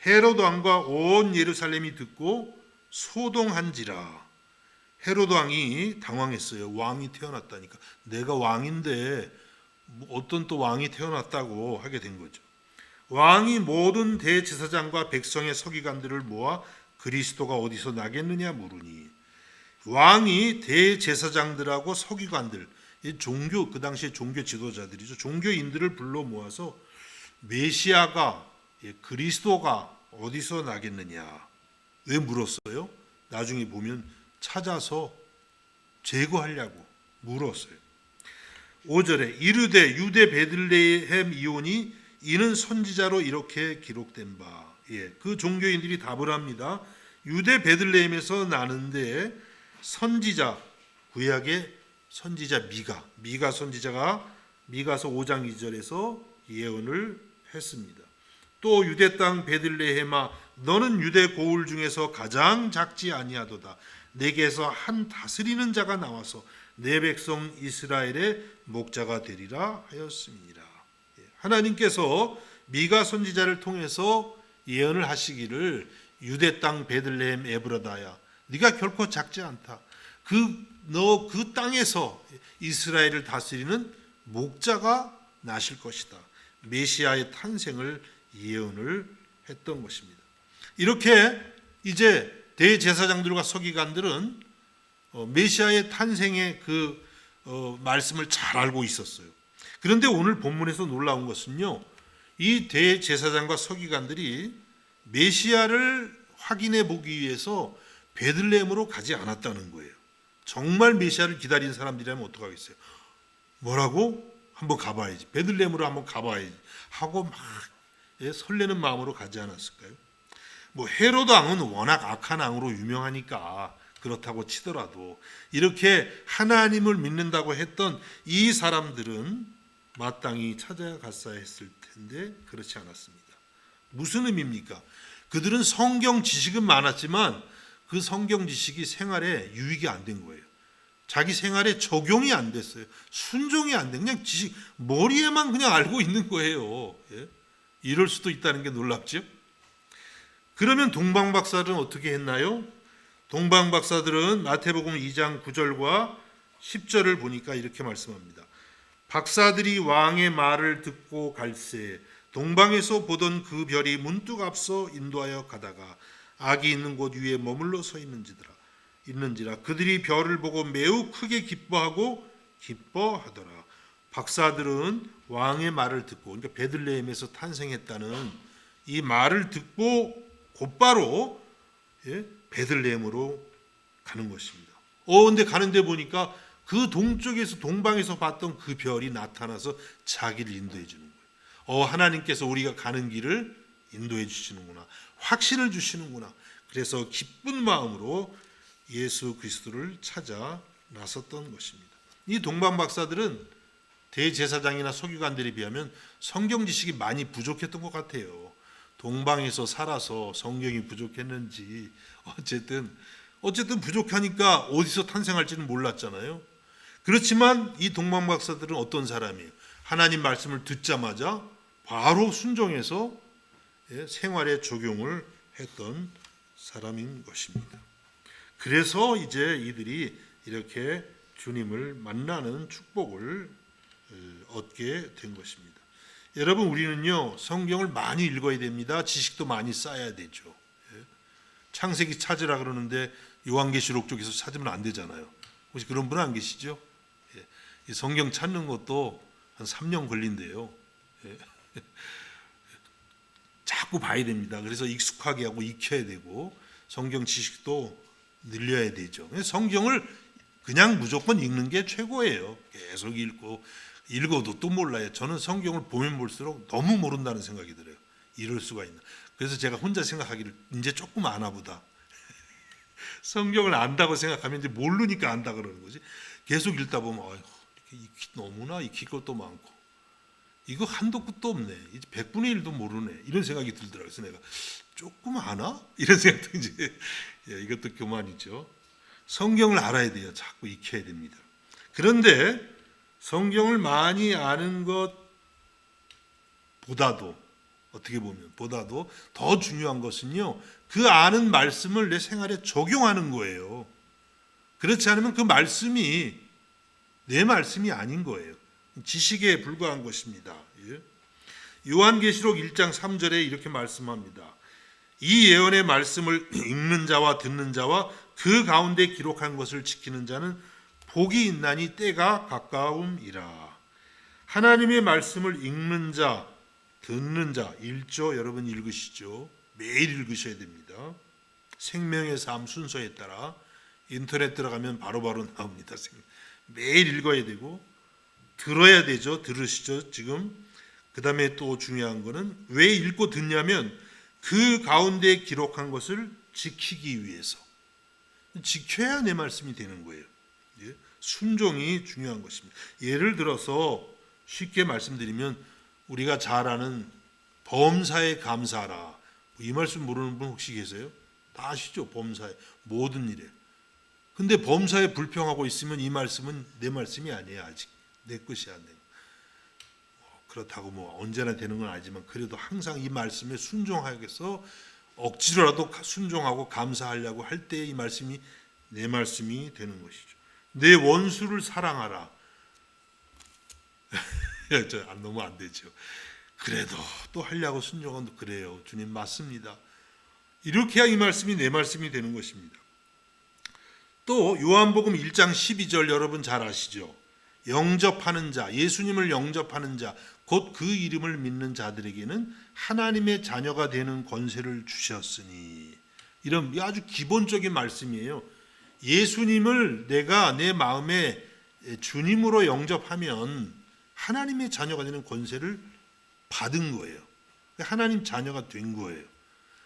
헤롯 왕과 온 예루살렘이 듣고 소동한지라. 헤롯 왕이 당황했어요. 왕이 태어났다니까. 내가 왕인데 어떤 또 왕이 태어났다고 하게 된 거죠. 왕이 모든 대제사장과 백성의 서기관들을 모아 그리스도가 어디서 나겠느냐 물으니, 왕이 대제사장들하고 서기관들, 종교, 그 당시에 종교 지도자들이죠. 종교인들을 불러 모아서 메시아가 그리스도가 어디서 나겠느냐? 왜 물었어요? 나중에 보면 찾아서 제거하려고 물었어요. 5절에 이르되 유대 베들레헴 이오니 이는 선지자로 이렇게 기록된 바. 그 종교인들이 답을 합니다. 유대 베들레헴에서 나는데 선지자, 구약의 선지자 미가 선지자가 미가서 5장 2절에서 예언을 했습니다. 또 유대 땅 베들레헴아 너는 유대 고을 중에서 가장 작지 아니하도다. 내게서 한 다스리는 자가 나와서 내 백성 이스라엘의 목자가 되리라 하였습니다. 하나님께서 미가 선지자를 통해서 예언을 하시기를 유대 땅 베들레헴 에브라다야 네가 결코 작지 않다. 너 그 땅에서 이스라엘을 다스리는 목자가 나실 것이다. 메시아의 탄생을 예언을 했던 것입니다. 이렇게 이제 대제사장들과 서기관들은 메시아의 탄생의 그 말씀을 잘 알고 있었어요. 그런데 오늘 본문에서 놀라운 것은요, 이 대제사장과 서기관들이 메시아를 확인해 보기 위해서 베들레헴으로 가지 않았다는 거예요. 정말 메시아를 기다리는 사람들이라면 어떡하겠어요? 뭐라고? 한번 가봐야지. 베들레헴으로 한번 가봐야지 하고 막 설레는 마음으로 가지 않았을까요? 뭐 헤로드 왕은 워낙 악한 왕으로 유명하니까 그렇다고 치더라도 이렇게 하나님을 믿는다고 했던 이 사람들은 마땅히 찾아갔어야 했을 텐데 그렇지 않았습니다. 무슨 의미입니까? 그들은 성경 지식은 많았지만 그 성경 지식이 생활에 유익이 안 된 거예요. 자기 생활에 적용이 안 됐어요. 순종이 안 돼. 그냥 지식 머리에만 그냥 알고 있는 거예요. 이럴 수도 있다는 게 놀랍죠? 그러면 동방박사들은 어떻게 했나요? 동방박사들은 마태복음 2장 9절과 10절을 보니까 이렇게 말씀합니다. 박사들이 왕의 말을 듣고 갈새 동방에서 보던 그 별이 문득 앞서 인도하여 가다가 악이 있는 곳 위에 머물러 서 있는지라 그들이 별을 보고 매우 크게 기뻐하더라. 박사들은 왕의 말을 듣고, 그러니까 베들레헴에서 탄생했다는 이 말을 듣고 곧바로 베들레헴으로 가는 것입니다. 근데 가는데 보니까 그 동쪽에서 동방에서 봤던 그 별이 나타나서 자기를 인도해 주는 거예요. 하나님께서 우리가 가는 길을 인도해 주시는구나. 확신을 주시는구나. 그래서 기쁜 마음으로 예수 그리스도를 찾아 나섰던 것입니다. 이 동방 박사들은 대제사장이나 서기관들에 비하면 성경 지식이 많이 부족했던 것 같아요. 동방에서 살아서 성경이 부족했는지 어쨌든 부족하니까 어디서 탄생할지는 몰랐잖아요. 그렇지만 이 동방 박사들은 어떤 사람이에요? 하나님 말씀을 듣자마자 바로 순종해서 생활에 적용을 했던 사람인 것입니다. 그래서 이제 이들이 이렇게 주님을 만나는 축복을 얻게 된 것입니다. 여러분, 우리는요 성경을 많이 읽어야 됩니다. 지식도 많이 쌓아야 되죠. 창세기 찾으라 그러는데 요한계시록 쪽에서 찾으면 안 되잖아요. 혹시 그런 분은 안 계시죠? 이 성경 찾는 것도 한 3년 걸린대요. 자꾸 봐야 됩니다. 그래서 익숙하게 하고 익혀야 되고 성경 지식도 늘려야 되죠. 성경을 그냥 무조건 읽는 게 최고예요. 계속 읽어도 또 몰라요. 저는 성경을 보면 볼수록 너무 모른다는 생각이 들어요. 이럴 수가 있나. 그래서 제가 혼자 생각하기를 이제 조금 아나 보다. 성경을 안다고 생각하면 이제 모르니까 안다 그러는 거지. 계속 읽다 보면 이렇게 너무나 익힐 것도 많고 이거 한도 끝도 없네. 이제 100분의 1도 모르네. 이런 생각이 들더라고요. 그래서 내가 조금 아나? 이런 생각도 이제 이것도 교만이죠. 성경을 알아야 돼요. 자꾸 익혀야 됩니다. 그런데 성경을 많이 아는 것보다도 어떻게 보면 더 중요한 것은요. 그 아는 말씀을 내 생활에 적용하는 거예요. 그렇지 않으면 그 말씀이 내 말씀이 아닌 거예요. 지식에 불과한 것입니다. 요한계시록 1장 3절에 이렇게 말씀합니다. 이 예언의 말씀을 읽는 자와 듣는 자와 그 가운데 기록한 것을 지키는 자는 복이 있나니 때가 가까움이라. 하나님의 말씀을 읽는 자, 듣는 자 1조 여러분 읽으시죠. 매일 읽으셔야 됩니다. 생명의 삶 순서에 따라 인터넷 들어가면 바로바로 나옵니다. 매일 읽어야 되고 들어야 되죠. 들으시죠. 지금 그 다음에 또 중요한 거는 왜 읽고 듣냐면 그 가운데 기록한 것을 지키기 위해서. 지켜야 내 말씀이 되는 거예요. 순종이 중요한 것입니다. 예를 들어서 쉽게 말씀드리면 우리가 잘 아는 범사에 감사하라. 이 말씀 모르는 분 혹시 계세요? 다 아시죠? 범사에 모든 일에. 근데 범사에 불평하고 있으면 이 말씀은 내 말씀이 아니에요. 아직 내 것이 안 돼요. 그렇다고 뭐 언제나 되는 건 아니지만 그래도 항상 이 말씀에 순종하겠어 억지로라도 순종하고 감사하려고 할 때 이 말씀이 내 말씀이 되는 것이죠. 내 원수를 사랑하라. 너무 안 되죠. 그래도 또 하려고 순종은 그래요. 주님 맞습니다. 이렇게 해야 이 말씀이 내 말씀이 되는 것입니다. 또 요한복음 1장 12절 여러분 잘 아시죠? 영접하는 자, 예수님을 영접하는 자, 곧 그 이름을 믿는 자들에게는 하나님의 자녀가 되는 권세를 주셨으니. 이런 아주 기본적인 말씀이에요. 예수님을 내가 내 마음에 주님으로 영접하면 하나님의 자녀가 되는 권세를 받은 거예요. 하나님 자녀가 된 거예요.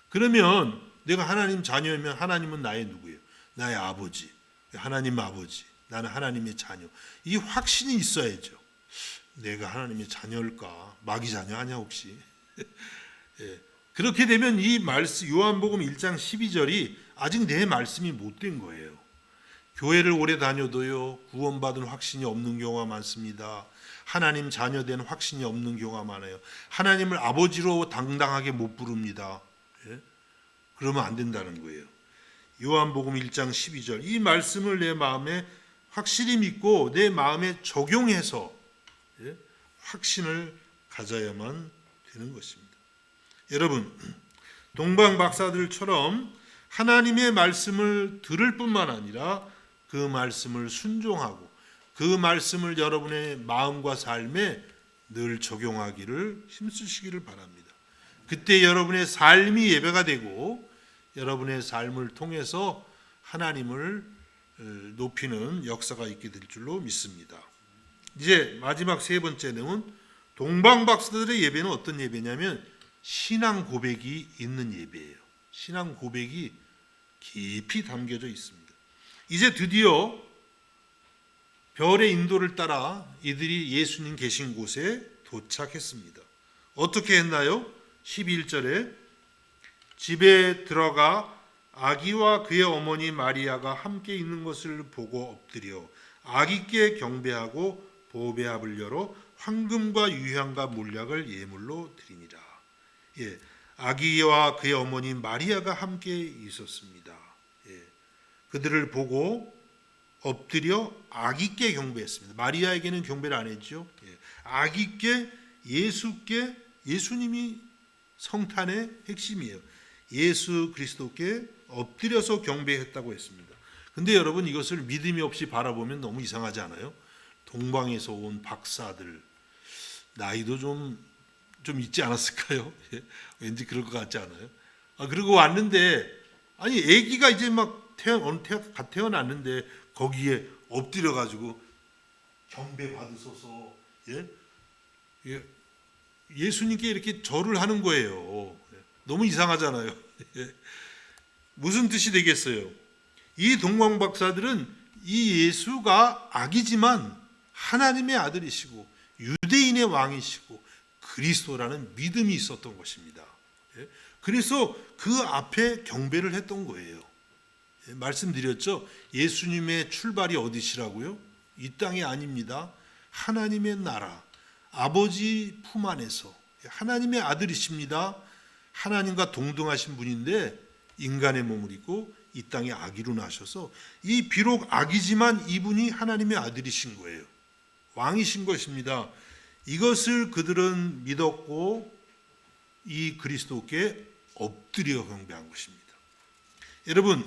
그러면 내가 하나님 자녀이면 하나님은 나의 누구예요? 나의 아버지, 하나님 아버지. 나는 하나님의 자녀. 이 확신이 있어야죠. 내가 하나님의 자녀일까? 마귀 자녀 아니야 혹시? 예. 그렇게 되면 이 말씀 요한복음 1장 12절이 아직 내 말씀이 못 된 거예요. 교회를 오래 다녀도요 구원받은 확신이 없는 경우가 많습니다. 하나님 자녀된 확신이 없는 경우가 많아요. 하나님을 아버지로 당당하게 못 부릅니다. 예? 그러면 안 된다는 거예요. 요한복음 1장 12절 이 말씀을 내 마음에 확실히 믿고 내 마음에 적용해서 확신을 가져야만 되는 것입니다. 여러분 동방 박사들처럼 하나님의 말씀을 들을 뿐만 아니라 그 말씀을 순종하고 그 말씀을 여러분의 마음과 삶에 늘 적용하기를 힘쓰시기를 바랍니다. 그때 여러분의 삶이 예배가 되고 여러분의 삶을 통해서 하나님을 높이는 역사가 있게 될 줄로 믿습니다. 이제 마지막 세 번째 내용은 동방박사들의 예배는 어떤 예배냐면 신앙 고백이 있는 예배예요. 신앙 고백이 깊이 담겨져 있습니다. 이제 드디어 별의 인도를 따라 이들이 예수님 계신 곳에 도착했습니다. 어떻게 했나요? 11절에 집에 들어가 아기와 그의 어머니 마리아가 함께 있는 것을 보고 엎드려 아기께 경배하고 보배합을 열어 황금과 유향과 몰약을 예물로 드리니라. 예, 아기와 그의 어머니 마리아가 함께 있었습니다. 예, 그들을 보고 엎드려 아기께 경배했습니다. 마리아에게는 경배를 안 했죠. 예, 아기께 예수께 예수님이 성탄의 핵심이에요. 예수 그리스도께 엎드려서 경배했다고 했습니다. 근데 여러분 이것을 믿음이 없이 바라보면 너무 이상하지 않아요? 동방에서 온 박사들 나이도 좀 있지 않았을까요? 왠지 그럴 것 같지 않아요? 그리고 왔는데 아니 아기가 이제 막 태어났는데 거기에 엎드려 가지고 경배 받으소서 예수님께 이렇게 절을 하는 거예요. 너무 이상하잖아요. 무슨 뜻이 되겠어요? 이 동방 박사들은 이 예수가 아기지만 하나님의 아들이시고 유대인의 왕이시고 그리스도라는 믿음이 있었던 것입니다. 그래서 그 앞에 경배를 했던 거예요. 말씀드렸죠. 예수님의 출발이 어디시라고요? 이 땅이 아닙니다. 하나님의 나라, 아버지 품 안에서 하나님의 아들이십니다. 하나님과 동등하신 분인데 인간의 몸을 입고 이 땅에 아기로 나셔서 이 비록 아기지만 이분이 하나님의 아들이신 거예요. 왕이신 것입니다. 이것을 그들은 믿었고 이 그리스도께 엎드려 경배한 것입니다. 여러분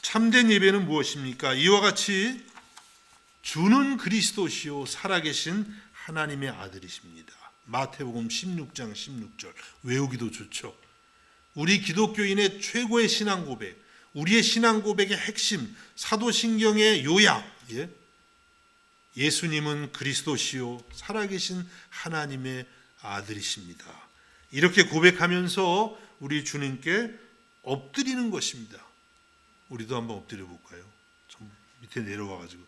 참된 예배는 무엇입니까? 이와 같이 주는 그리스도시요 살아계신 하나님의 아들이십니다. 마태복음 16장 16절 외우기도 좋죠. 우리 기독교인의 최고의 신앙 고백, 우리의 신앙 고백의 핵심, 사도신경의 요약. 예수님은 그리스도시요 살아계신 하나님의 아들이십니다. 이렇게 고백하면서 우리 주님께 엎드리는 것입니다. 우리도 한번 엎드려 볼까요? 좀 밑에 내려와 가지고.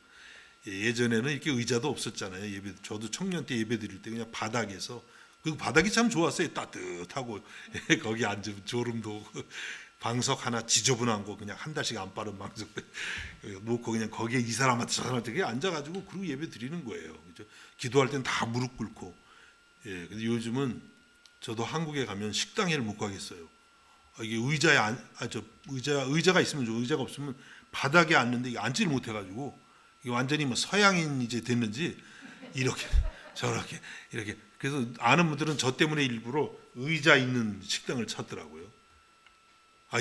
예전에는 이렇게 의자도 없었잖아요. 예배, 저도 청년 때 예배 드릴 때 그냥 바닥에서, 그 바닥이 참 좋았어요. 따뜻하고 거기 앉으면 졸음도 오고, 방석 하나 지저분한 거 그냥 한 달씩 안 빠른 방석 놓고 그냥 거기에 이 사람한테 저 사람한테 앉아가지고 그리고 예배 드리는 거예요. 그죠? 기도할 땐 다 무릎 꿇고. 근데 요즘은 저도 한국에 가면 식당에를 못 가겠어요. 이게 의자가 있으면 좋고 의자가 없으면 바닥에 앉는데 앉지를 못해가지고 이게 완전히 뭐 서양인 이제 됐는지 이렇게 저렇게 이렇게. 그래서 아는 분들은 저 때문에 일부러 의자 있는 식당을 찾더라고요.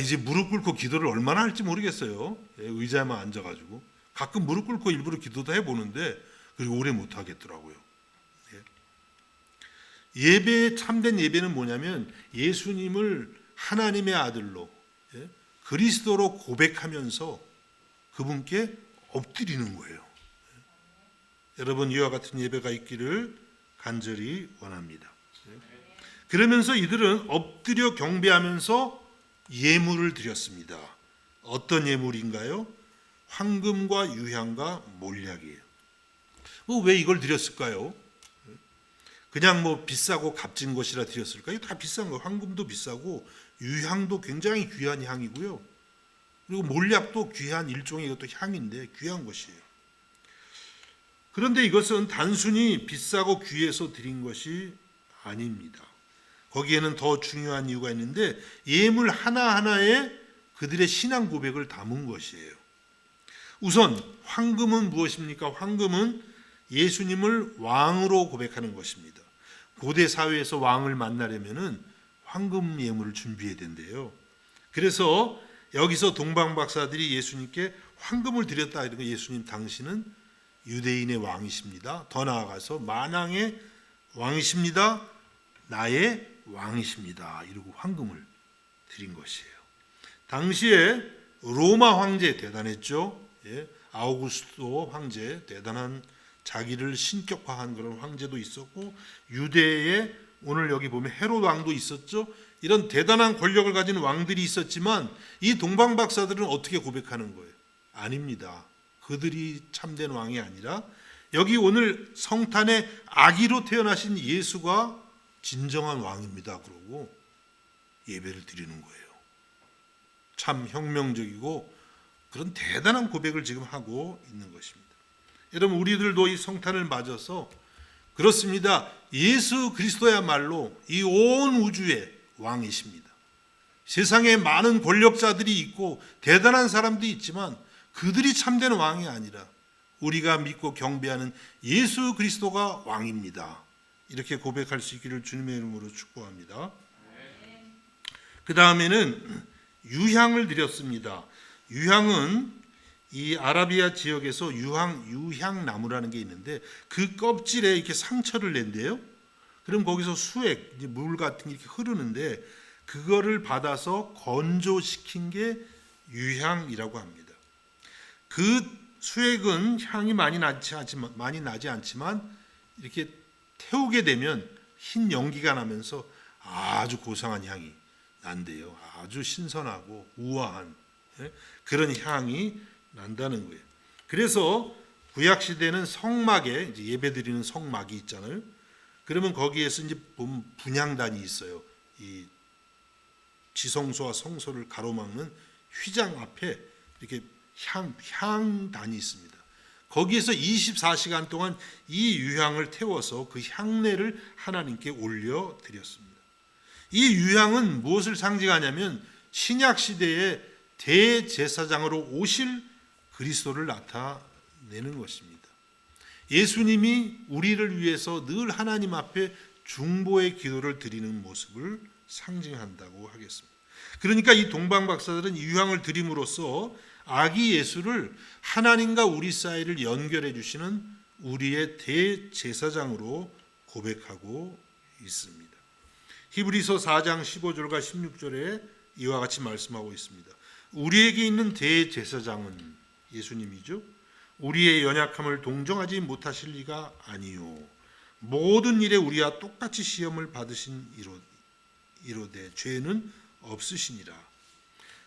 이제 무릎 꿇고 기도를 얼마나 할지 모르겠어요. 의자에만 앉아가지고 가끔 무릎 꿇고 일부러 기도도 해보는데 그리고 오래 못 하겠더라고요. 예배, 참된 예배는 뭐냐면 예수님을 하나님의 아들로, 그리스도로 고백하면서 그분께 엎드리는 거예요. 여러분, 이와 같은 예배가 있기를 간절히 원합니다. 그러면서 이들은 엎드려 경배하면서 예물을 드렸습니다. 어떤 예물인가요? 황금과 유향과 몰약이에요. 왜 이걸 드렸을까요? 그냥 뭐 비싸고 값진 것이라 드렸을까요? 다 비싼 거. 황금도 비싸고 유향도 굉장히 귀한 향이고요. 그리고 몰약도 귀한 일종의 이것도 향인데 귀한 것이에요. 그런데 이것은 단순히 비싸고 귀해서 드린 것이 아닙니다. 거기에는 더 중요한 이유가 있는데 예물 하나하나에 그들의 신앙 고백을 담은 것이에요. 우선 황금은 무엇입니까? 황금은 예수님을 왕으로 고백하는 것입니다. 고대 사회에서 왕을 만나려면은 황금 예물을 준비해야 된대요. 그래서 여기서 동방 박사들이 예수님께 황금을 드렸다 이러고 예수님 당신은 유대인의 왕이십니다. 더 나아가서 만왕의 왕이십니다. 나의 왕이십니다. 이러고 황금을 드린 것이에요. 당시에 로마 황제 대단했죠. 아우구스도 황제 대단한 자기를 신격화한 그런 황제도 있었고 유대에 오늘 여기 보면 헤롯 왕도 있었죠. 이런 대단한 권력을 가진 왕들이 있었지만 이 동방 박사들은 어떻게 고백하는 거예요? 아닙니다. 그들이 참된 왕이 아니라 여기 오늘 성탄에 아기로 태어나신 예수가 진정한 왕입니다. 그러고 예배를 드리는 거예요. 참 혁명적이고 그런 대단한 고백을 지금 하고 있는 것입니다. 여러분, 우리들도 이 성탄을 맞아서 그렇습니다. 예수 그리스도야말로 이 온 우주의 왕이십니다. 세상에 많은 권력자들이 있고 대단한 사람들이 있지만 그들이 참된 왕이 아니라 우리가 믿고 경배하는 예수 그리스도가 왕입니다. 이렇게 고백할 수 있기를 주님의 이름으로 축복합니다. 그 다음에는 유향을 드렸습니다. 유향은 이 아라비아 지역에서 유향나무라는 게 있는데 그 껍질에 이렇게 상처를 낸대요. 그럼 거기서 수액, 물 같은 게 이렇게 흐르는데 그거를 받아서 건조시킨 게 유향이라고 합니다. 그 수액은 향이 많이 나지 않지만 이렇게 태우게 되면 흰 연기가 나면서 아주 고상한 향이 난대요. 아주 신선하고 우아한 그런 향이 난다는 거예요. 그래서 구약 시대는 성막에 이제 예배드리는 성막이 있잖아요. 그러면 거기에서 이제 보면 분향단이 있어요. 이 지성소와 성소를 가로막는 휘장 앞에 이렇게 향단이 있습니다. 거기에서 24시간 동안 이 유향을 태워서 그 향내를 하나님께 올려 드렸습니다. 이 유향은 무엇을 상징하냐면 신약 시대에 대제사장으로 오실 그리스도를 나타내는 것입니다. 예수님이 우리를 위해서 늘 하나님 앞에 중보의 기도를 드리는 모습을 상징한다고 하겠습니다. 그러니까 이 동방 박사들은 이 유향을 드림으로써 아기 예수를 하나님과 우리 사이를 연결해 주시는 우리의 대제사장으로 고백하고 있습니다. 히브리서 4장 15절과 16절에 이와 같이 말씀하고 있습니다. 우리에게 있는 대제사장은 예수님이죠. 우리의 연약함을 동정하지 못하실 리가 아니요 모든 일에 우리와 똑같이 시험을 받으신 이로되 죄는 없으시니라.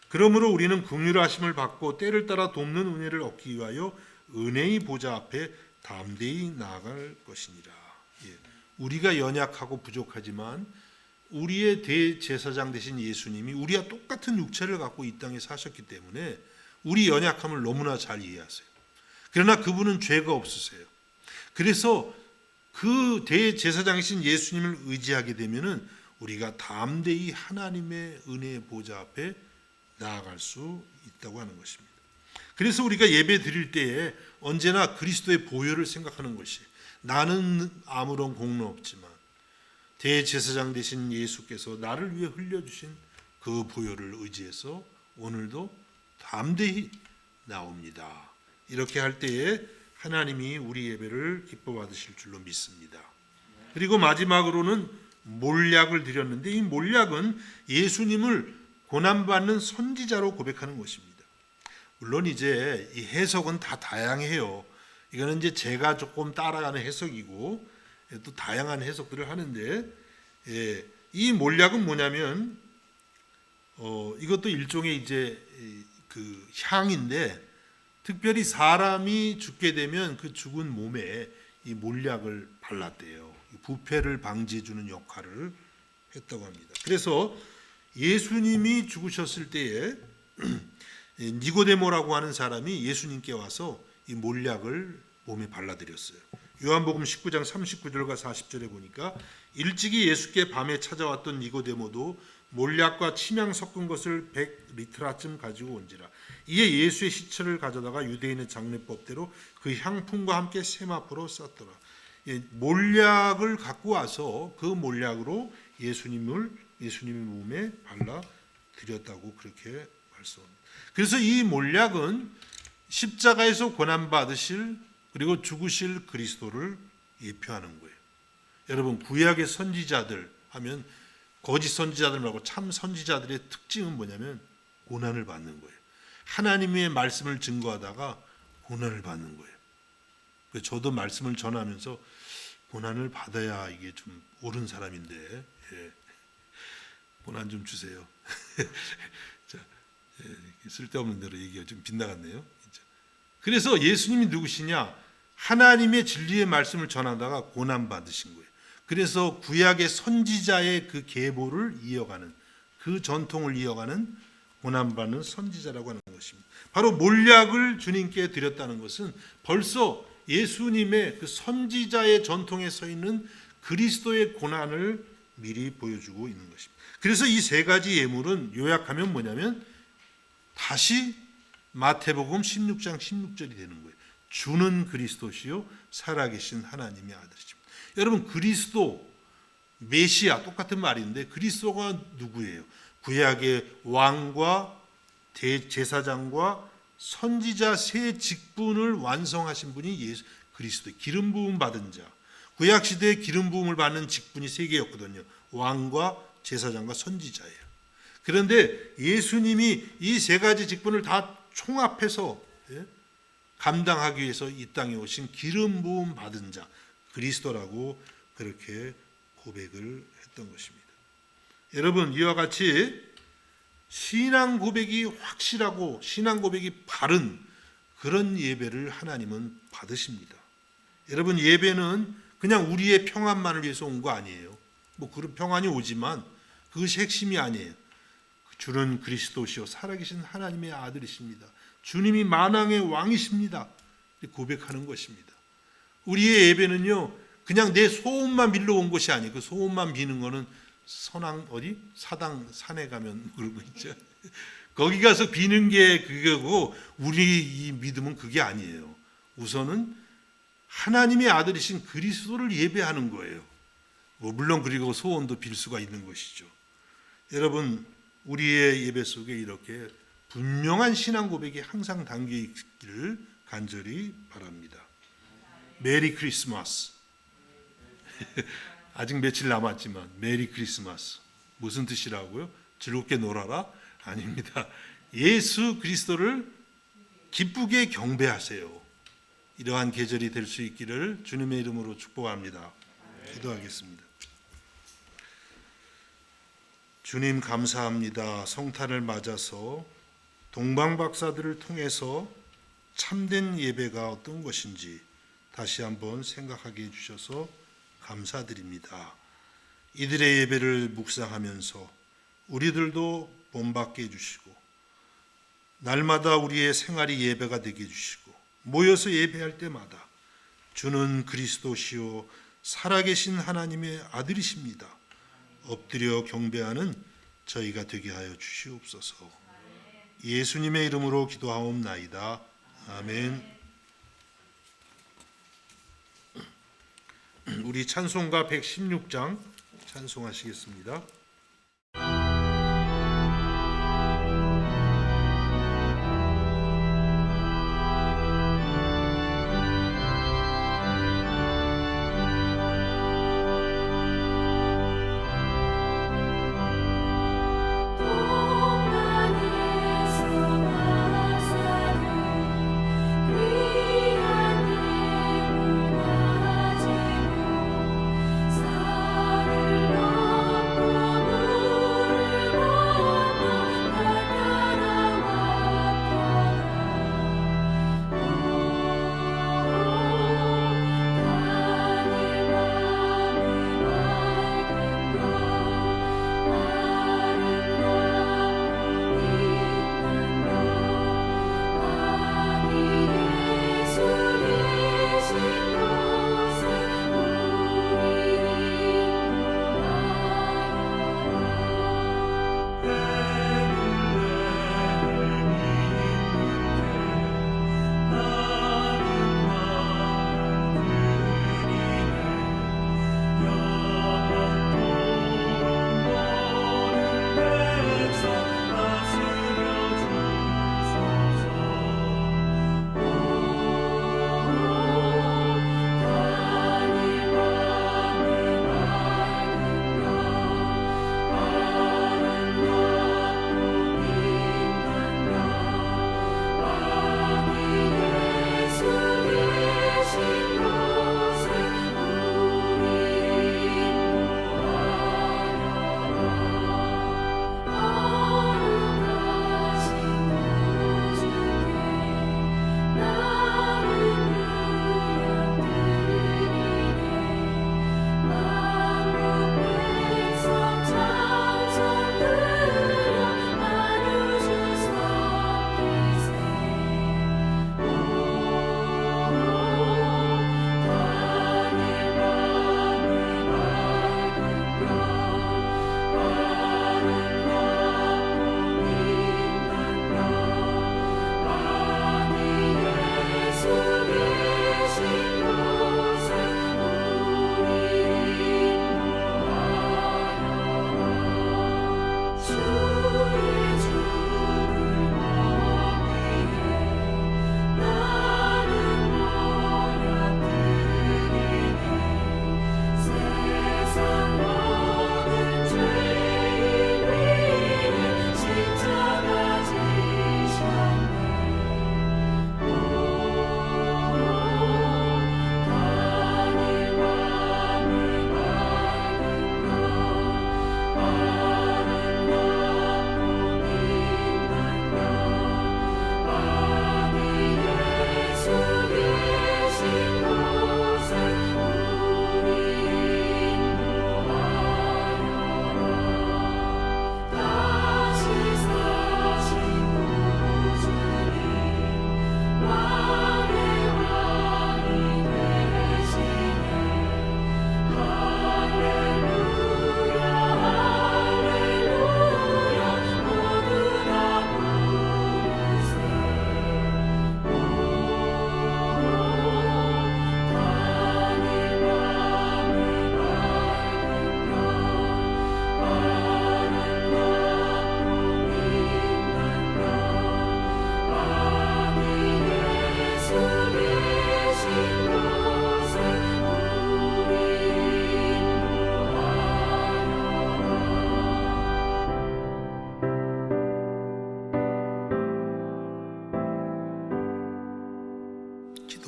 그러므로 우리는 긍휼하심을 받고 때를 따라 돕는 은혜를 얻기 위하여 은혜의 보좌 앞에 담대히 나아갈 것이니라. 우리가 연약하고 부족하지만 우리의 대제사장 되신 예수님이 우리와 똑같은 육체를 갖고 이 땅에 사셨기 때문에 우리 연약함을 너무나 잘 이해하세요. 그러나 그분은 죄가 없으세요. 그래서 그 대제사장이신 예수님을 의지하게 되면은 우리가 담대히 하나님의 은혜의 보좌 앞에 나아갈 수 있다고 하는 것입니다. 그래서 우리가 예배 드릴 때에 언제나 그리스도의 보혈을 생각하는 것이, 나는 아무런 공로 없지만 대제사장 되신 예수께서 나를 위해 흘려주신 그 보혈을 의지해서 오늘도 담대히 나옵니다. 이렇게 할 때에 하나님이 우리 예배를 기뻐 받으실 줄로 믿습니다. 그리고 마지막으로는 몰약을 드렸는데, 이 몰약은 예수님을 고난받는 선지자로 고백하는 것입니다. 물론 이제 이 해석은 다 다양해요. 이거는 이제 제가 조금 따라가는 해석이고 또 다양한 해석들을 하는데, 이 몰약은 뭐냐면 이것도 일종의 이제 그 향인데, 특별히 사람이 죽게 되면 그 죽은 몸에 이 몰약을 발랐대요. 부패를 방지해 주는 역할을 했다고 합니다. 그래서 예수님이 죽으셨을 때에 니고데모라고 하는 사람이 예수님께 와서 이 몰약을 몸에 발라드렸어요. 요한복음 19장 39절과 40절에 보니까 일찍이 예수께 밤에 찾아왔던 니고데모도 몰약과 침향 섞은 것을 100리트라쯤 가지고 온지라. 이에 예수의 시체를 가져다가 유대인의 장례법대로 그 향품과 함께 세마포로 썼더라. 몰약을 갖고 와서 그 몰약으로 예수님의 몸에 발라 드렸다고 그렇게 말씀합니다. 그래서 이 몰약은 십자가에서 고난 받으실 그리고 죽으실 그리스도를 예표하는 거예요. 여러분, 구약의 선지자들 하면 거짓 선지자들 말고 참 선지자들의 특징은 뭐냐면 고난을 받는 거예요. 하나님의 말씀을 증거하다가 고난을 받는 거예요. 저도 말씀을 전하면서 고난을 받아야 이게 좀 옳은 사람인데, 고난 좀 주세요. 자, 쓸데없는 대로 얘기가 좀 빗나갔네요. 그래서 예수님이 누구시냐? 하나님의 진리의 말씀을 전하다가 고난 받으신 거예요. 그래서 구약의 선지자의 그 계보를 이어가는, 그 전통을 이어가는 고난받는 선지자라고 하는 것입니다. 바로 몰약을 주님께 드렸다는 것은 벌써 예수님의 그 선지자의 전통에 서 있는 그리스도의 고난을 미리 보여주고 있는 것입니다. 그래서 이 세 가지 예물은 요약하면 뭐냐면 다시 마태복음 16장 16절이 되는 거예요. 주는 그리스도시요 살아계신 하나님의 아들이십니다. 여러분, 그리스도, 메시아 똑같은 말인데 그리스도가 누구예요? 구약의 왕과 대제사장과 선지자 세 직분을 완성하신 분이 예수 그리스도, 기름 부음 받은 자. 구약 시대에 기름 부음을 받는 직분이 세 개였거든요. 왕과 제사장과 선지자예요. 그런데 예수님이 이 세 가지 직분을 다 총합해서 감당하기 위해서 이 땅에 오신 기름 부음 받은 자, 그리스도라고 그렇게 고백을 했던 것입니다. 여러분, 이와 같이 신앙 고백이 확실하고 신앙 고백이 바른 그런 예배를 하나님은 받으십니다. 여러분, 예배는 그냥 우리의 평안만을 위해서 온 거 아니에요. 뭐 그런 평안이 오지만 그것이 핵심이 아니에요. 주는 그리스도시요 살아계신 하나님의 아들이십니다. 주님이 만왕의 왕이십니다. 고백하는 것입니다. 우리의 예배는요, 그냥 내 소원만 빌러 온 것이 아니에요. 그 소원만 비는 거는 사당 산에 가면 그런 거 있죠. 거기 가서 비는 게 그거고, 우리 이 믿음은 그게 아니에요. 우선은 하나님의 아들이신 그리스도를 예배하는 거예요. 물론 그리고 소원도 빌 수가 있는 것이죠. 여러분, 우리의 예배 속에 이렇게 분명한 신앙 고백이 항상 담겨 있기를 간절히 바랍니다. 메리 크리스마스. 아직 며칠 남았지만 메리 크리스마스. 무슨 뜻이라고요? 즐겁게 놀아라? 아닙니다. 예수 그리스도를 기쁘게 경배하세요. 이러한 계절이 될 수 있기를 주님의 이름으로 축복합니다. 기도하겠습니다. 주님 감사합니다. 성탄을 맞아서 동방박사들을 통해서 참된 예배가 어떤 것인지 다시 한번 생각하게 해주셔서 감사드립니다. 이들의 예배를 묵상하면서 우리들도 본받게 해주시고 날마다 우리의 생활이 예배가 되게 해주시고 모여서 예배할 때마다 주는 그리스도시요 살아계신 하나님의 아들이십니다. 엎드려 경배하는 저희가 되게 하여 주시옵소서. 예수님의 이름으로 기도하옵나이다. 아멘. 우리 찬송가 116장 찬송하시겠습니다. 사를 넘고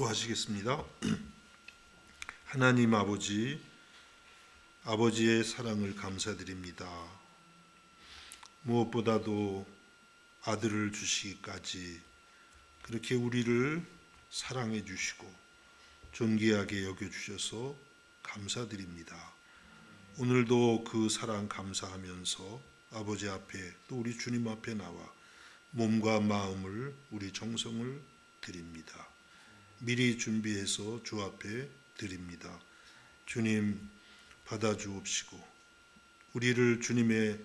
기도하시겠습니다. 하나님 아버지, 아버지의 사랑을 감사드립니다. 무엇보다도 아들을 주시기까지 그렇게 우리를 사랑해 주시고 존귀하게 여겨주셔서 감사드립니다. 오늘도 그 사랑 감사하면서 아버지 앞에 또 우리 주님 앞에 나와 몸과 마음을 우리 정성을 드립니다. 미리 준비해서 주 앞에 드립니다. 주님 받아주옵시고 우리를 주님의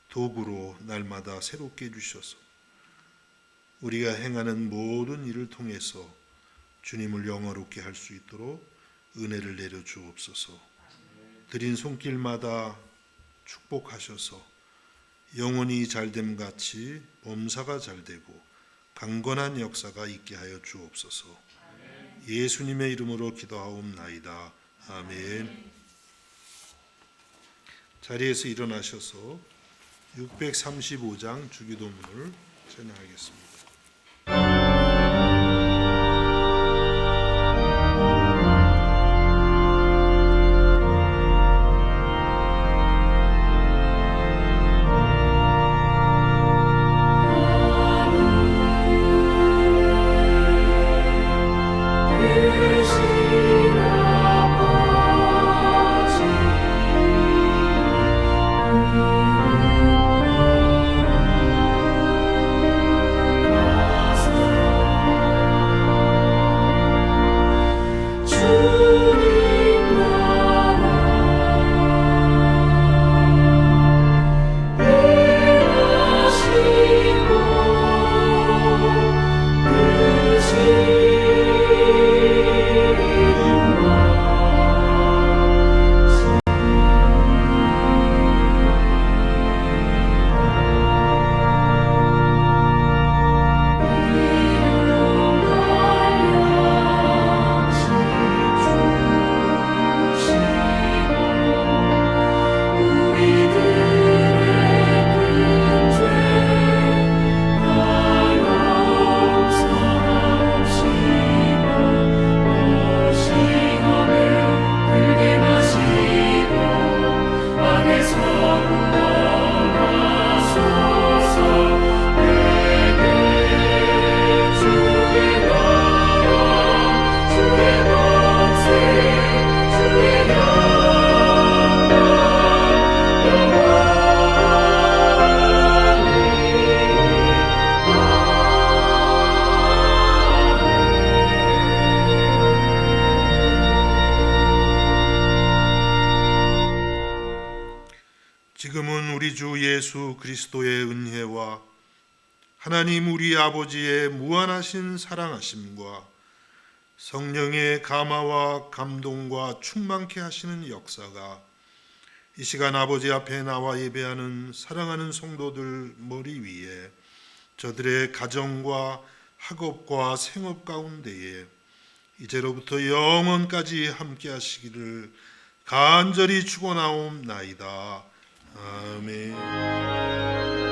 도구로 날마다 새롭게 해주셔서 우리가 행하는 모든 일을 통해서 주님을 영화롭게 할 수 있도록 은혜를 내려주옵소서. 드린 손길마다 축복하셔서 영혼이 잘됨같이 범사가 잘되고 강건한 역사가 있게 하여 주옵소서. 예수님의 이름으로 기도하옵나이다. 아멘. 자리에서 일어나셔서 635장 주기도문을 찬양하겠습니다. 지금은 우리 주 예수 그리스도의 은혜와 하나님 우리 아버지의 무한하신 사랑하심과 성령의 감화와 감동과 충만케 하시는 역사가 이 시간 아버지 앞에 나와 예배하는 사랑하는 성도들 머리 위에 저들의 가정과 학업과 생업 가운데에 이제로부터 영원까지 함께 하시기를 간절히 축원하옵나이다. 아멘.